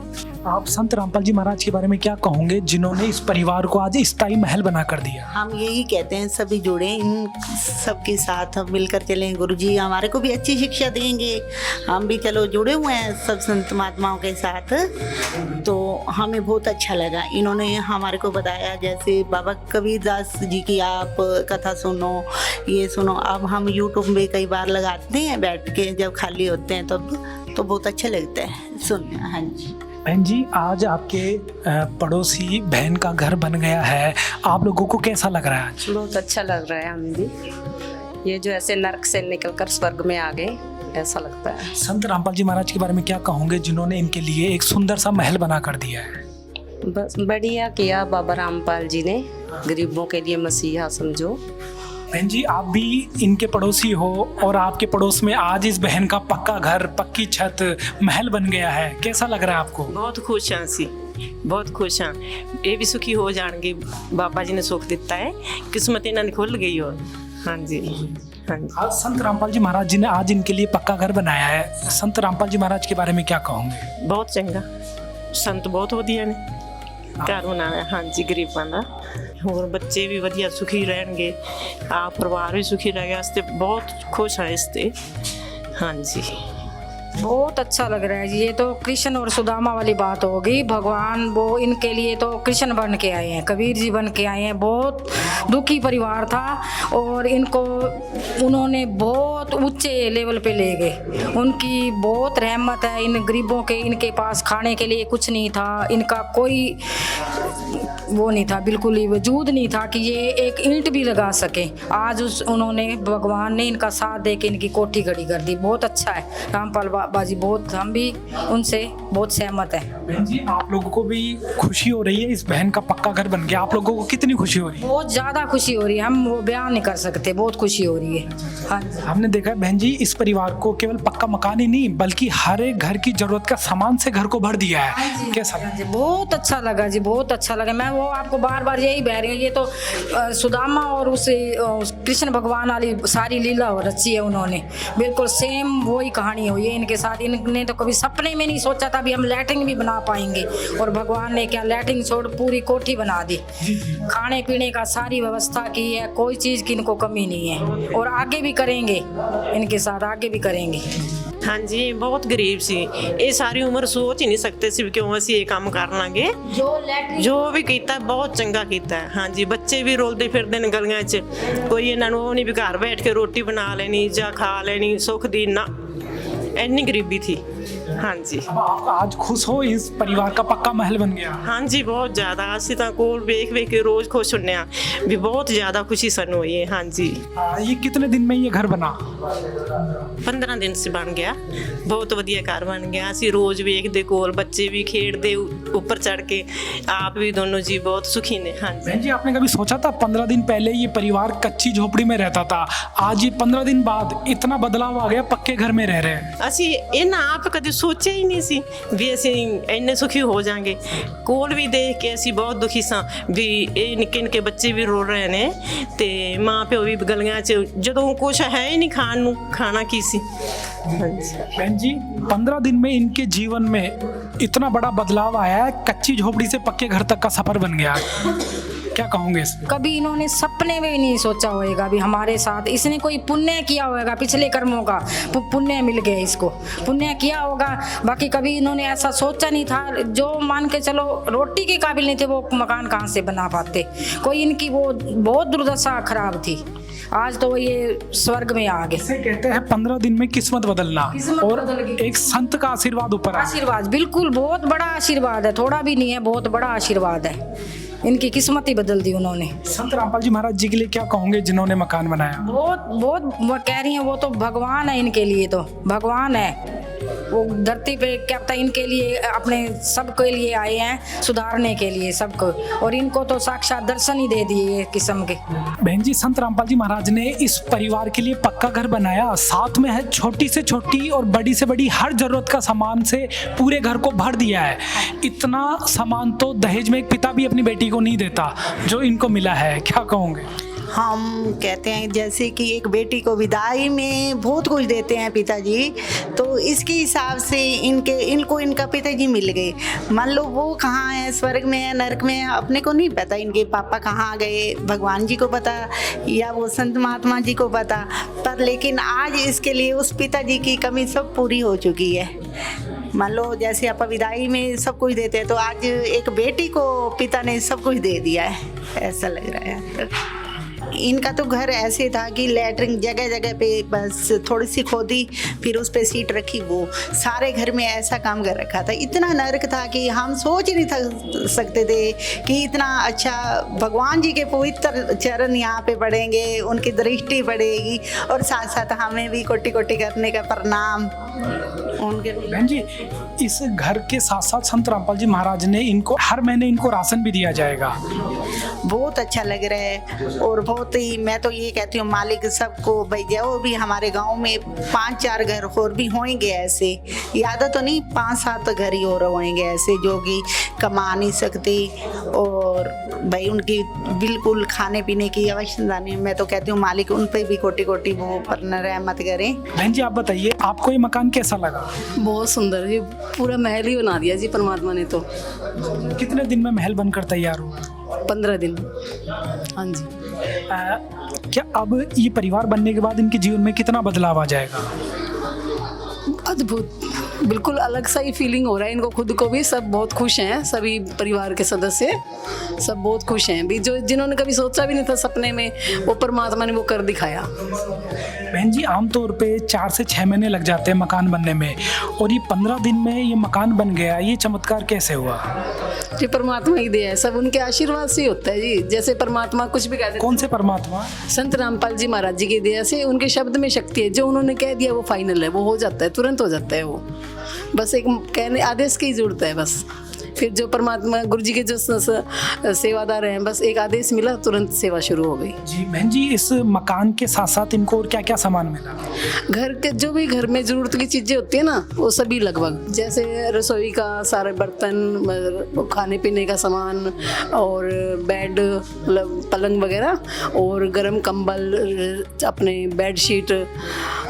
आप संत रामपाल जी महाराज के बारे में क्या कहोगे जिन्होंने इस परिवार को आज स्थायी महल बना कर दिया? हम यही कहते हैं सभी जुड़े, इन सबके साथ हम मिलकर चलें। गुरुजी हमारे को भी अच्छी शिक्षा देंगे, हम भी चलो जुड़े हुए हैं सब संत महात्माओं के साथ, तो हमें बहुत अच्छा लगा। इन्होंने हमारे को बताया, जैसे बाबा कबीरदास जी की आप कथा सुनो, ये सुनो। अब हम यूट्यूब में कई बार लगाते हैं बैठ के, जब खाली होते हैं तब, तो बहुत अच्छा लगता है सुनना। हाँ जी बहन जी, आज आपके पड़ोसी बहन का घर बन गया है, आप लोगों को कैसा लग रहा है आज? बहुत अच्छा लग रहा है हमें भी। ये जो ऐसे नरक से निकलकर स्वर्ग में आ गए, ऐसा लगता है। संत रामपाल जी महाराज के बारे में क्या कहोगे जिन्होंने इनके लिए एक सुंदर सा महल बना कर दिया है? बस बढ़िया किया बाबा रामपाल जी ने, गरीबों के लिए मसीहा समझो। बहन जी, आप भी इनके पड़ोसी हो और आपके पड़ोस में आज इस बहन का पक्का घर, पक्की छत, महल बन गया है, कैसा लग रहा है आपको? बहुत खुश हाँ सी, बहुत खुश हाँ। ये भी सुखी हो जाएंगे, बाबा जी ने सुख दिता है, किस्मत इन्होंने खुल गई हो। हाँ जी, हाँ जी। आज संत रामपाल जी महाराज जी ने आज इनके लिए पक्का घर बनाया है, संत रामपाल जी महाराज के बारे में क्या कहोगे? बहुत चंगा, संत बहुत वधिया ने घर बनाया। हाँ जी, गरीबां दा और बच्चे भी वधिया सुखी रहेंगे, आप परिवार भी सुखी रहेगा, इससे बहुत खुश है इससे। हाँ जी। बहुत अच्छा लग रहा है जी। ये तो कृष्ण और सुदामा वाली बात होगी। भगवान वो इनके लिए तो कृष्ण बन के आए हैं, कबीर जी बन के आए हैं। बहुत दुखी परिवार था और इनको उन्होंने बहुत ऊंचे लेवल पे ले गए। उनकी बहुत रहमत है इन गरीबों के। इनके पास खाने के लिए कुछ नहीं था, इनका कोई वो नहीं था, बिल्कुल ही वजूद नहीं था कि ये एक ईंट भी लगा सके। आज उन्होंने भगवान ने इनका साथ दे के इनकी कोठी खड़ी कर दी। बहुत अच्छा है रामपाल बाजी, बहुत हम भी उनसे बहुत सहमत हैं। बहन जी, आप लोगों को भी खुशी हो रही है, इस बहन का पक्का घर बन गया। आप लोगों को कितनी खुशी हो रही है? बहुत ज़्यादा खुशी हो रही है, हम वो बयान नहीं कर सकते, बहुत खुशी हो रही है। हाँ जी, हमने देखा है बहन जी, इस परिवार को केवल पक्का मकान ही नहीं बल्कि हर एक घर की जरूरत का सामान से घर को भर दिया है। कैसा लगा जी? बहुत अच्छा लगा जी, बहुत अच्छा लगा। मैं वो आपको बार बार यही बह रही हूँ, ये तो सुदामा और उस कृष्ण भगवान वाली सारी लीला रची है उन्होंने, बिल्कुल सेम वही कहानी हुई है इनके साथ। इनने तो कभी सपने में नहीं सोचा था भी हम लैट्रिन भी बना पाएंगे, और भगवान ने क्या लैट्रिन छोड़ पूरी कोठी बना दी। खाने पीने का सारी व्यवस्था की है, कोई चीज़ की इनको कमी नहीं है, और आगे भी करेंगे, इनके साथ आगे भी करेंगे। हाँ जी, बहुत गरीब सी, ये सारी उम्र सोच ही नहीं सकते सी क्यों असी ये काम कर लांगे। जो भी कीता बहुत चंगा कीता है। हाँ जी, बच्चे भी रोलते फिरते ने गलियां च, कोई इन्होंने वो नहीं भी घर बैठ के रोटी बना लेनी या खा लेनी सुख दी ना, इन्नी गरीबी थी। हाँ जी, आप आज खुश हो इस परिवार का पक्का महल बन गया? हाँ जी, बहुत ज़्यादा। असी तो कोल वेख वेख के रोज खुश होने भी, बहुत ज़्यादा खुशी सानू हुई है। हाँ जी। ये कितने दिन में ये घर बना? 15 दिन से बन गया, बहुत वधिया घर बन गया। असी रोज वेखते कोल, बच्चे भी खेडते ऊपर चढ़ के, आप भी दोनों जी बहुत सुखी ने। हाँ जी। बहन जी, आपने कभी सोचा था 15 दिन पहले ये परिवार कच्ची झोपड़ी में रहता था, आज ये 15 दिन बाद इतना बदलाव आ गया, पक्के घर में रह रहे हैं? ਅਸੀਂ ਇਹਨਾਂ ਆਪ ਕਦੇ ਸੋਚਿਆ ਹੀ ਨਹੀਂ ਸੀ ਵੀ ਅਸੀਂ ਇੰਨੇ ਸੁਖੀ ਹੋ ਜਾਾਂਗੇ। ਕੋਲ ਵੀ ਦੇਖ ਕੇ ਅਸੀਂ ਬਹੁਤ ਦੁਖੀ ਸਾਂ ਵੀ ਇਹ ਨਿੱਕੇ ਨਿੱਕੇ ਬੱਚੇ ਵੀ ਰੋ ਰਹੇ ਨੇ ਤੇ ਮਾਂ ਪਿਓ ਵੀ ਗਲੀਆਂ 'ਚ, ਜਦੋਂ ਕੁਝ ਹੈ ਹੀ ਨਹੀਂ ਖਾਣ ਨੂੰ, ਖਾਣਾ ਕੀ ਸੀ। बहन जी, 15 दिन में इनके जीवन में इतना बड़ा बदलाव आया है, कच्ची झोपड़ी से पक्के घर तक का सफर बन गया। क्या कहोगे इसमें? कभी इन्होंने सपने में भी नहीं सोचा होगा भी हमारे साथ इसने कोई पुण्य किया होगा, पिछले कर्मों का पुण्य मिल गया, इसको पुण्य किया होगा। बाकी कभी इन्होंने ऐसा सोचा नहीं था। जो मान के चलो रोटी के काबिल नहीं थे, वो मकान कहाँ से बना पाते। कोई इनकी वो बहुत दुर्दशा खराब थी, आज तो ये स्वर्ग में आ गए। इसे कहते हैं 15 दिन में किस्मत बदलना, और एक संत का आशीर्वाद ऊपर। आशीर्वाद बिल्कुल बहुत बड़ा आशीर्वाद है, थोड़ा भी नहीं है, बहुत बड़ा आशीर्वाद है। इनकी किस्मत ही बदल दी उन्होंने। संत रामपाल जी महाराज जी के लिए क्या कहोगे जिन्होंने मकान बनाया? बहुत बहुत वो कह रही हैं, वो तो भगवान है, इनके लिए तो भगवान है। वो धरती पे क्या पता इनके लिए, अपने सबके लिए आए हैं, सुधारने के लिए सबको, और इनको तो साक्षात दर्शन ही दे दिए किस्म के। बहन जी, संत रामपाल जी महाराज ने इस परिवार के लिए पक्का घर बनाया, साथ में है छोटी से छोटी और बड़ी से बड़ी हर जरूरत का सामान से पूरे घर को भर दिया है। इतना सामान तो दहेज में एक पिता भी अपनी बेटी को नहीं देता जो इनको मिला है। क्या कहोगे? हम कहते हैं जैसे कि एक बेटी को विदाई में बहुत कुछ देते हैं पिताजी, तो इसके हिसाब से इनको इनका पिताजी मिल गए। मान लो वो कहाँ है, स्वर्ग में है, नरक में है, अपने को नहीं पता। इनके पापा कहाँ गए, भगवान जी को पता, या वो संत महात्मा जी को पता। पर लेकिन आज इसके लिए उस पिताजी की कमी सब पूरी हो चुकी है। मान लो जैसे आप विदाई में सब कुछ देते हैं, तो आज एक बेटी को पिता ने सब कुछ दे दिया है, ऐसा लग रहा है। इनका तो घर ऐसे था कि लैटरिन जगह जगह पे बस थोड़ी सी खोदी, फिर उस पे सीट रखी, वो सारे घर में ऐसा काम कर रखा था। इतना नरक था कि हम सोच ही नहीं सकते थे कि इतना अच्छा भगवान जी के पवित्र चरण यहाँ पे पड़ेंगे, उनकी दृष्टि पड़ेगी, और साथ साथ हमें भी कोटि कोटि करने का प्रणाम उनके। बहन जी, इस घर के साथ साथ संत रामपाल जी महाराज ने इनको हर महीने इनको राशन भी दिया जाएगा। बहुत अच्छा लग रहा है, और बहुत ही, मैं तो ये कहती हूँ मालिक सबको भाई, जो भी हमारे गांव में 5-4 घर और भी होंगे ऐसे, याद तो नहीं 5-7 घर ही और होंगे ऐसे जो कि कमा नहीं सकते, और भाई उनकी बिल्कुल खाने पीने की आवश्यकता नहीं। मैं तो कहती हूँ मालिक उन पे भी कोटि कोटि वो पर रहमत करें। बहन जी, आप बताइए, आपको ये मकान कैसा लगा? बहुत सुंदर जी, पूरा महल ही बना दिया जी परमात्मा ने। तो कितने दिन में महल बनकर तैयार हुआ? 15 दिन। हाँ जी। क्या अब ये परिवार बनने के बाद इनके जीवन में कितना बदलाव आ जाएगा? अद्भुत, बिल्कुल अलग सा ही फीलिंग हो रहा है इनको खुद को भी। सब बहुत खुश हैं, सभी परिवार के सदस्य सब बहुत खुश हैं भी। जो जिन्होंने कभी सोचा भी नहीं था सपने में, वो परमात्मा ने वो कर दिखाया। बहन जी, आमतौर पे 4 से 6 महीने लग जाते हैं मकान बनने में, और ये 15 दिन में ये मकान बन गया। ये चमत्कार कैसे हुआ? जी परमात्मा ही दिया है, सब उनके आशीर्वाद से ही होता है जी। जैसे परमात्मा कुछ भी कहते। कौन से परमात्मा? संत रामपाल जी महाराज जी की दया से। उनके शब्द में शक्ति है, जो उन्होंने कह दिया वो फाइनल है, वो हो जाता है, तुरंत हो जाता है वो। बस एक कहने आदेश की जरूरत है बस। फिर जो परमात्मा गुरु जी के जो सेवादार हैं, बस एक आदेश मिला, तुरंत सेवा शुरू हो गई। जी बहन जी, इस मकान के साथ साथ इनको और क्या क्या सामान मिला? घर के जो भी घर में ज़रूरत की चीज़ें होती है ना, वो सभी लगभग, जैसे रसोई का सारे बर्तन, खाने पीने का सामान, और बेड, पलंग वगैरह, और गर्म कंबल, अपने बेड शीट,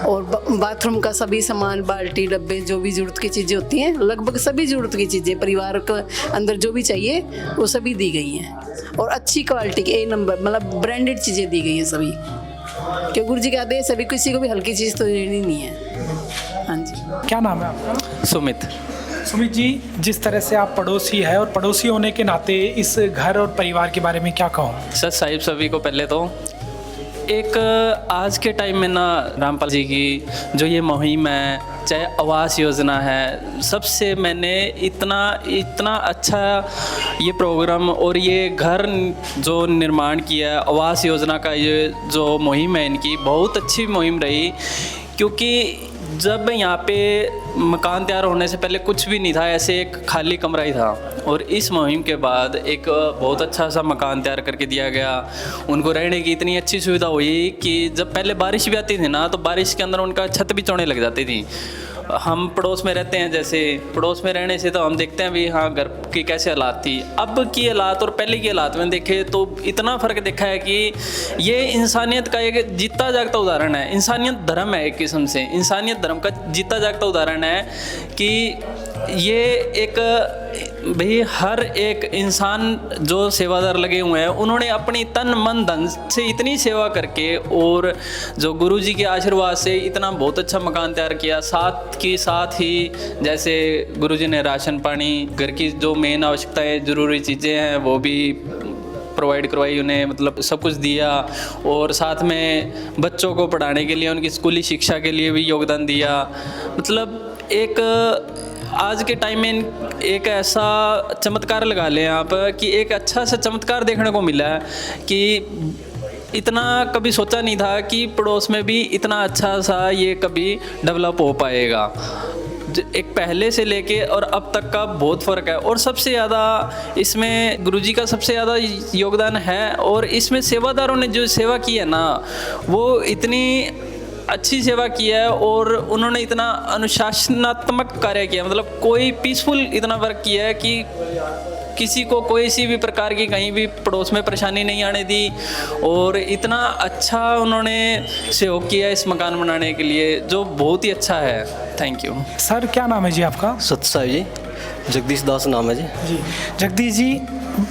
और बाथरूम का सभी सामान, बाल्टी, डब्बे, जो भी ज़रूरत की चीज़ें होती हैं, लगभग सभी ज़रूरत की चीज़ें परिवार के अंदर जो भी चाहिए वो सभी दी गई हैं। और अच्छी क्वालिटी की A नंबर, मतलब ब्रांडेड चीज़ें दी गई हैं सभी, क्योंकि गुरु जी के आदेश अभी किसी को भी हल्की चीज़ तो देनी नहीं है। हाँ जी। क्या नाम है आपका? सुमित। सुमित जी, जिस तरह से आप पड़ोसी है, और पड़ोसी होने के नाते इस घर और परिवार के बारे में क्या कहूँ? सर साहिब, सभी को पहले तो एक आज के टाइम में ना रामपाल जी की जो ये मुहिम है, चाहे आवास योजना है, सबसे मैंने इतना अच्छा ये प्रोग्राम और ये घर जो निर्माण किया है, आवास योजना का ये जो मुहिम है इनकी, बहुत अच्छी मुहिम रही। क्योंकि जब यहाँ पे मकान तैयार होने से पहले कुछ भी नहीं था, ऐसे एक खाली कमरा ही था, और इस मुहिम के बाद एक बहुत अच्छा सा मकान तैयार करके दिया गया। उनको रहने की इतनी अच्छी सुविधा हुई कि जब पहले बारिश भी आती थी ना, तो बारिश के अंदर उनका छत भी चौड़ने लग जाती थी। हम पड़ोस में रहते हैं, जैसे पड़ोस में रहने से तो हम देखते हैं भी हाँ घर की कैसे हालात थी, अब की हालात और पहले की हालात में देखे तो इतना फ़र्क देखा है कि ये इंसानियत का एक जीता जागता उदाहरण है। इंसानियत धर्म है, एक किस्म से इंसानियत धर्म का जीता जागता उदाहरण है कि ये एक भाई हर एक इंसान जो सेवादार लगे हुए हैं, उन्होंने अपनी तन मन धन से इतनी सेवा करके और जो गुरु जी के आशीर्वाद से इतना बहुत अच्छा मकान तैयार किया। साथ ही जैसे गुरु जी ने राशन पानी, घर की जो मेन आवश्यकताएं, ज़रूरी चीज़ें हैं वो भी प्रोवाइड करवाई उन्हें, मतलब सब कुछ दिया। और साथ में बच्चों को पढ़ाने के लिए, उनकी स्कूली शिक्षा के लिए भी योगदान दिया। मतलब एक आज के टाइम में एक ऐसा चमत्कार लगा लें आप कि एक अच्छा सा चमत्कार देखने को मिला है कि इतना कभी सोचा नहीं था कि पड़ोस में भी इतना अच्छा सा ये कभी डेवलप हो पाएगा। एक पहले से लेके और अब तक का बहुत फ़र्क है। और सबसे ज़्यादा इसमें गुरुजी का सबसे ज़्यादा योगदान है, और इसमें सेवादारों ने जो सेवा की है ना, वो इतनी अच्छी सेवा की है और उन्होंने इतना अनुशासनात्मक कार्य किया, मतलब कोई पीसफुल इतना वर्क किया है कि किसी को कोई सी भी प्रकार की कहीं भी पड़ोस में परेशानी नहीं आने दी, और इतना अच्छा उन्होंने सहयोग किया इस मकान बनाने के लिए, जो बहुत ही अच्छा है। Thank you sir. क्या नाम है जी आपका? सत्य जी, जगदीश दास नाम है जी। जगदीश जी,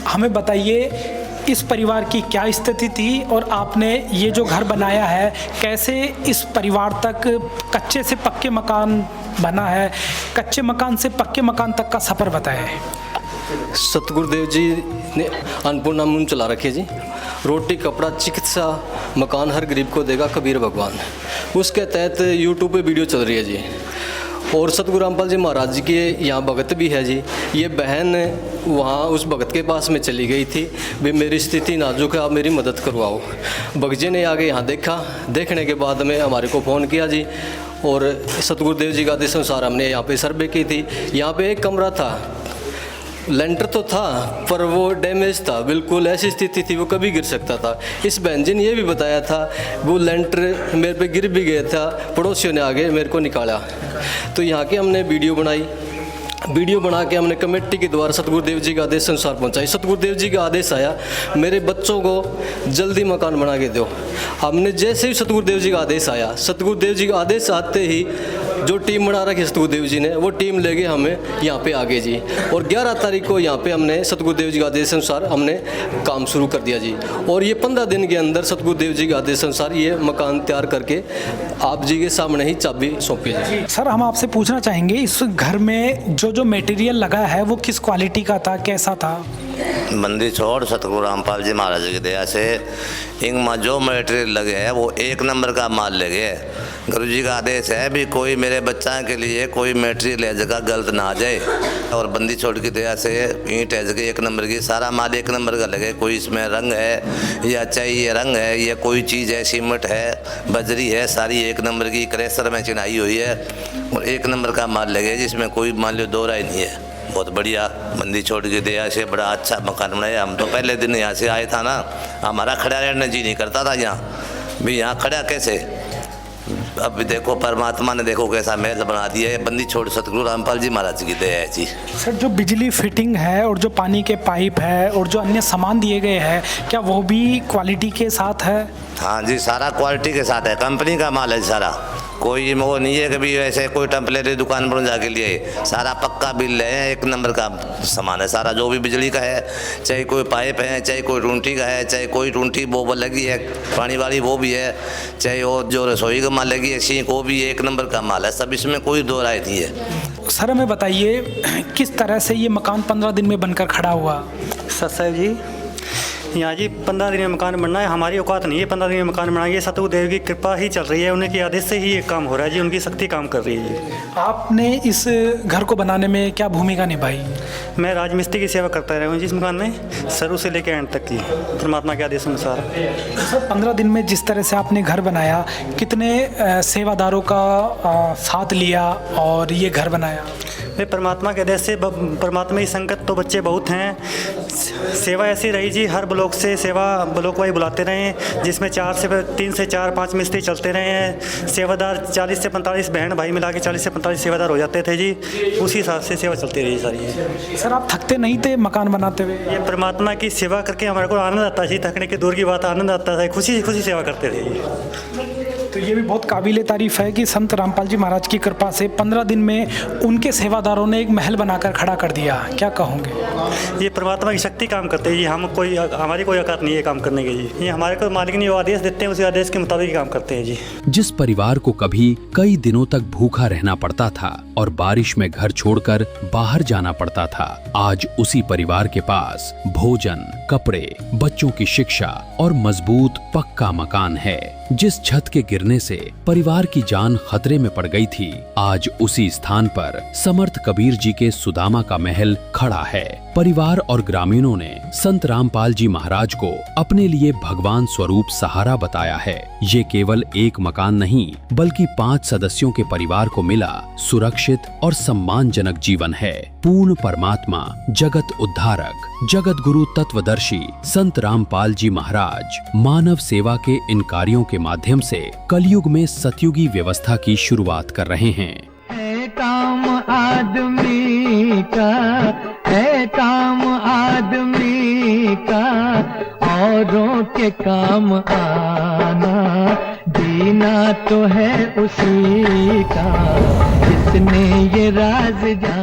हमें बताइए इस परिवार की क्या स्थिति थी, और आपने ये जो घर बनाया है कैसे इस परिवार तक कच्चे से पक्के मकान बना है, कच्चे मकान से पक्के मकान तक का सफ़र बताया है। सतगुरुदेव जी ने अन्नपूर्णा मुहिम चला रखी है जी। रोटी कपड़ा चिकित्सा मकान हर गरीब को देगा कबीर भगवान, उसके तहत यूट्यूब पे वीडियो चल रही है जी। और सतगुरु रामपाल जी महाराज जी के यहाँ भगत भी है जी। ये बहन वहाँ उस भगत के पास में चली गई थी, भाई मेरी स्थिति नाजुक है, आप मेरी मदद करवाओ। भगत जी ने आगे यहाँ देखा, देखने के बाद में हमारे को फ़ोन किया जी, और सतगुरुदेव जी का आदेश अनुसार हमने यहाँ पे सर्वे की थी। यहाँ पे एक कमरा था, लेंटर तो था पर वो डैमेज था, बिल्कुल ऐसी स्थिति थी वो कभी गिर सकता था। इस बहन जी ने ये भी बताया था वो लेंटर मेरे पे गिर भी गया था, पड़ोसियों ने आगे मेरे को निकाला। तो यहाँ के हमने वीडियो बनाई, वीडियो बना के हमने कमेटी के द्वारा सतगुरुदेव जी का आदेश अनुसार पहुँचाई। सतगुरुदेव जी का आदेश आया मेरे बच्चों को जल्दी मकान बना के दो। हमने जैसे ही सतगुरुदेव जी का आदेश आया, सतगुरुदेव जी का आदेश आते ही जो टीम बना रखी सतगुरुदेव जी ने, वो टीम लेके हमें यहाँ पे आगे जी। और 11 तारीख को यहाँ पे हमने सतगुरुदेव जी के आदेश अनुसार हमने काम शुरू कर दिया जी। और ये 15 दिन के अंदर सतगुरुदेव जी के आदेश अनुसार ये मकान तैयार करके आप जी के सामने ही चाबी सौंपी जी। सर, हम आपसे पूछना चाहेंगे, इस घर में जो मटेरियल लगा है वो किस क्वालिटी का था, कैसा था? मंदिर छोड़ सतगुरु रामपाल जी महाराज की दया से इनमें जो मटेरियल लगे हैं वो 1 नंबर का माल लगे है। गुरु जी का आदेश है भी कोई मेरे बच्चा के लिए कोई मटेरियल है जगह गलत ना आ जाए। और बंदी छोड़ की दया से ईंट है जगह 1 नंबर की, सारा माल 1 नंबर का लगे। कोई इसमें रंग है या चाहिए रंग है या कोई चीज़ है, सीमेंट है, बजरी है, सारी 1 नंबर की क्रेशर में चिनाई हुई है और 1 नंबर का माल लगे, जिसमें कोई मान लो 2 राय नहीं है। बहुत बढ़िया मंदिर छोड़ के दया से बड़ा अच्छा मकान बनाया। हम तो पहले दिन यहाँ से आए था ना, हमारा खड़ा रहने जी नहीं करता था यहाँ भी, यहाँ खड़ा कैसे। अब देखो परमात्मा ने देखो कैसा महल बना दिया है। बंदी छोड़ सतगुरु रामपाल जी महाराज की दया है जी। सर, जो बिजली फिटिंग है और जो पानी के पाइप है और जो अन्य सामान दिए गए हैं, क्या वो भी क्वालिटी के साथ है? हाँ जी, सारा क्वालिटी के साथ है, कंपनी का माल है सारा। कोई वो नहीं है कभी ऐसे कोई टेम्पलेरी दुकान पर जाके लिए, सारा पक्का बिल है, 1 नंबर का सामान है सारा। जो भी बिजली का है, चाहे कोई पाइप है, चाहे कोई टूंटी का है, चाहे कोई टूंटी वो लगी है पानी वाली वो भी है, चाहे वो जो रसोई का माल लगी है सीख वो भी 1 नंबर का माल है। सब इसमें कोई 2 राय नहीं है। सर, हमें बताइए किस तरह से ये मकान 15 दिन में बनकर खड़ा हुआ? साहब जी, यहाँ जी 15 दिन में मकान बनना है, हमारी औकात नहीं है 15 दिन में मकान बनाना। ये सतगुरुदेव की कृपा ही चल रही है, उनके आदेश से ही ये काम हो रहा है जी, उनकी शक्ति काम कर रही है जी। आपने इस घर को बनाने में क्या भूमिका निभाई? मैं राजमिस्त्री की सेवा करता रहा हूँ जिस मकान में, शुरू से लेकर एंड तक की, परमात्मा के आदेश अनुसार। सर, 15 दिन में जिस तरह से आपने घर बनाया, कितने सेवादारों का साथ लिया और ये घर बनाया? मैं परमात्मा के आदेश से, परमात्मा की संगत तो बच्चे बहुत हैं, सेवा ऐसी रही जी। हर ब्लॉक से सेवा ब्लॉक वाइज बुलाते रहे, जिसमें 3 से 4-5 मिस्त्री चलते रहे हैं। सेवादार 40 से 45 बहन भाई मिला के 40 से 45 सेवादार हो जाते थे जी, उसी हिसाब से सेवा चलती रही सारी। सर, आप थकते नहीं थे मकान बनाते हुए? ये परमात्मा की सेवा करके हमारे को आनंद आता जी, थकने की दूर की बात, आनंद आता था, खुशी खुशी सेवा करते थे जी। तो ये भी बहुत काबिल तारीफ है कि संत रामपाल जी महाराज की कृपा से 15 दिन में उनके सेवादारों ने एक महल बनाकर खड़ा कर दिया। क्या कहोगे? ये परमात्मा की शक्ति काम करते हैं जी, हमारी कोई औकात नहीं है काम करने की जी। ये हमारे को मालिक ने जो आदेश देते हैं उसी आदेश के मुताबिक काम करते हैं जी। जिस परिवार को कभी कई दिनों तक भूखा रहना पड़ता था और बारिश में घर छोड़कर बाहर जाना पड़ता था, आज उसी परिवार के पास भोजन, कपड़े, बच्चों की शिक्षा और मजबूत पक्का मकान है। जिस छत के गिरने से परिवार की जान खतरे में पड़ गई थी, आज उसी स्थान पर समर्थ कबीर जी के सुदामा का महल खड़ा है। परिवार और ग्रामीणों ने संत रामपाल जी महाराज को अपने लिए भगवान स्वरूप सहारा बताया है। ये केवल एक मकान नहीं बल्कि 5 सदस्यों के परिवार को मिला सुरक्षित और सम्मानजनक जीवन है। पूर्ण परमात्मा, जगत उद्धारक, जगत गुरु तत्वदर्शी संत रामपाल जी महाराज मानव सेवा के इन कार्यों के माध्यम से कलयुग में सतयुगी व्यवस्था की शुरुआत कर रहे हैं। काम आदमी का है, काम आदमी का औरों के काम आना, जीना तो है उसी का जिसने ये राज जाना।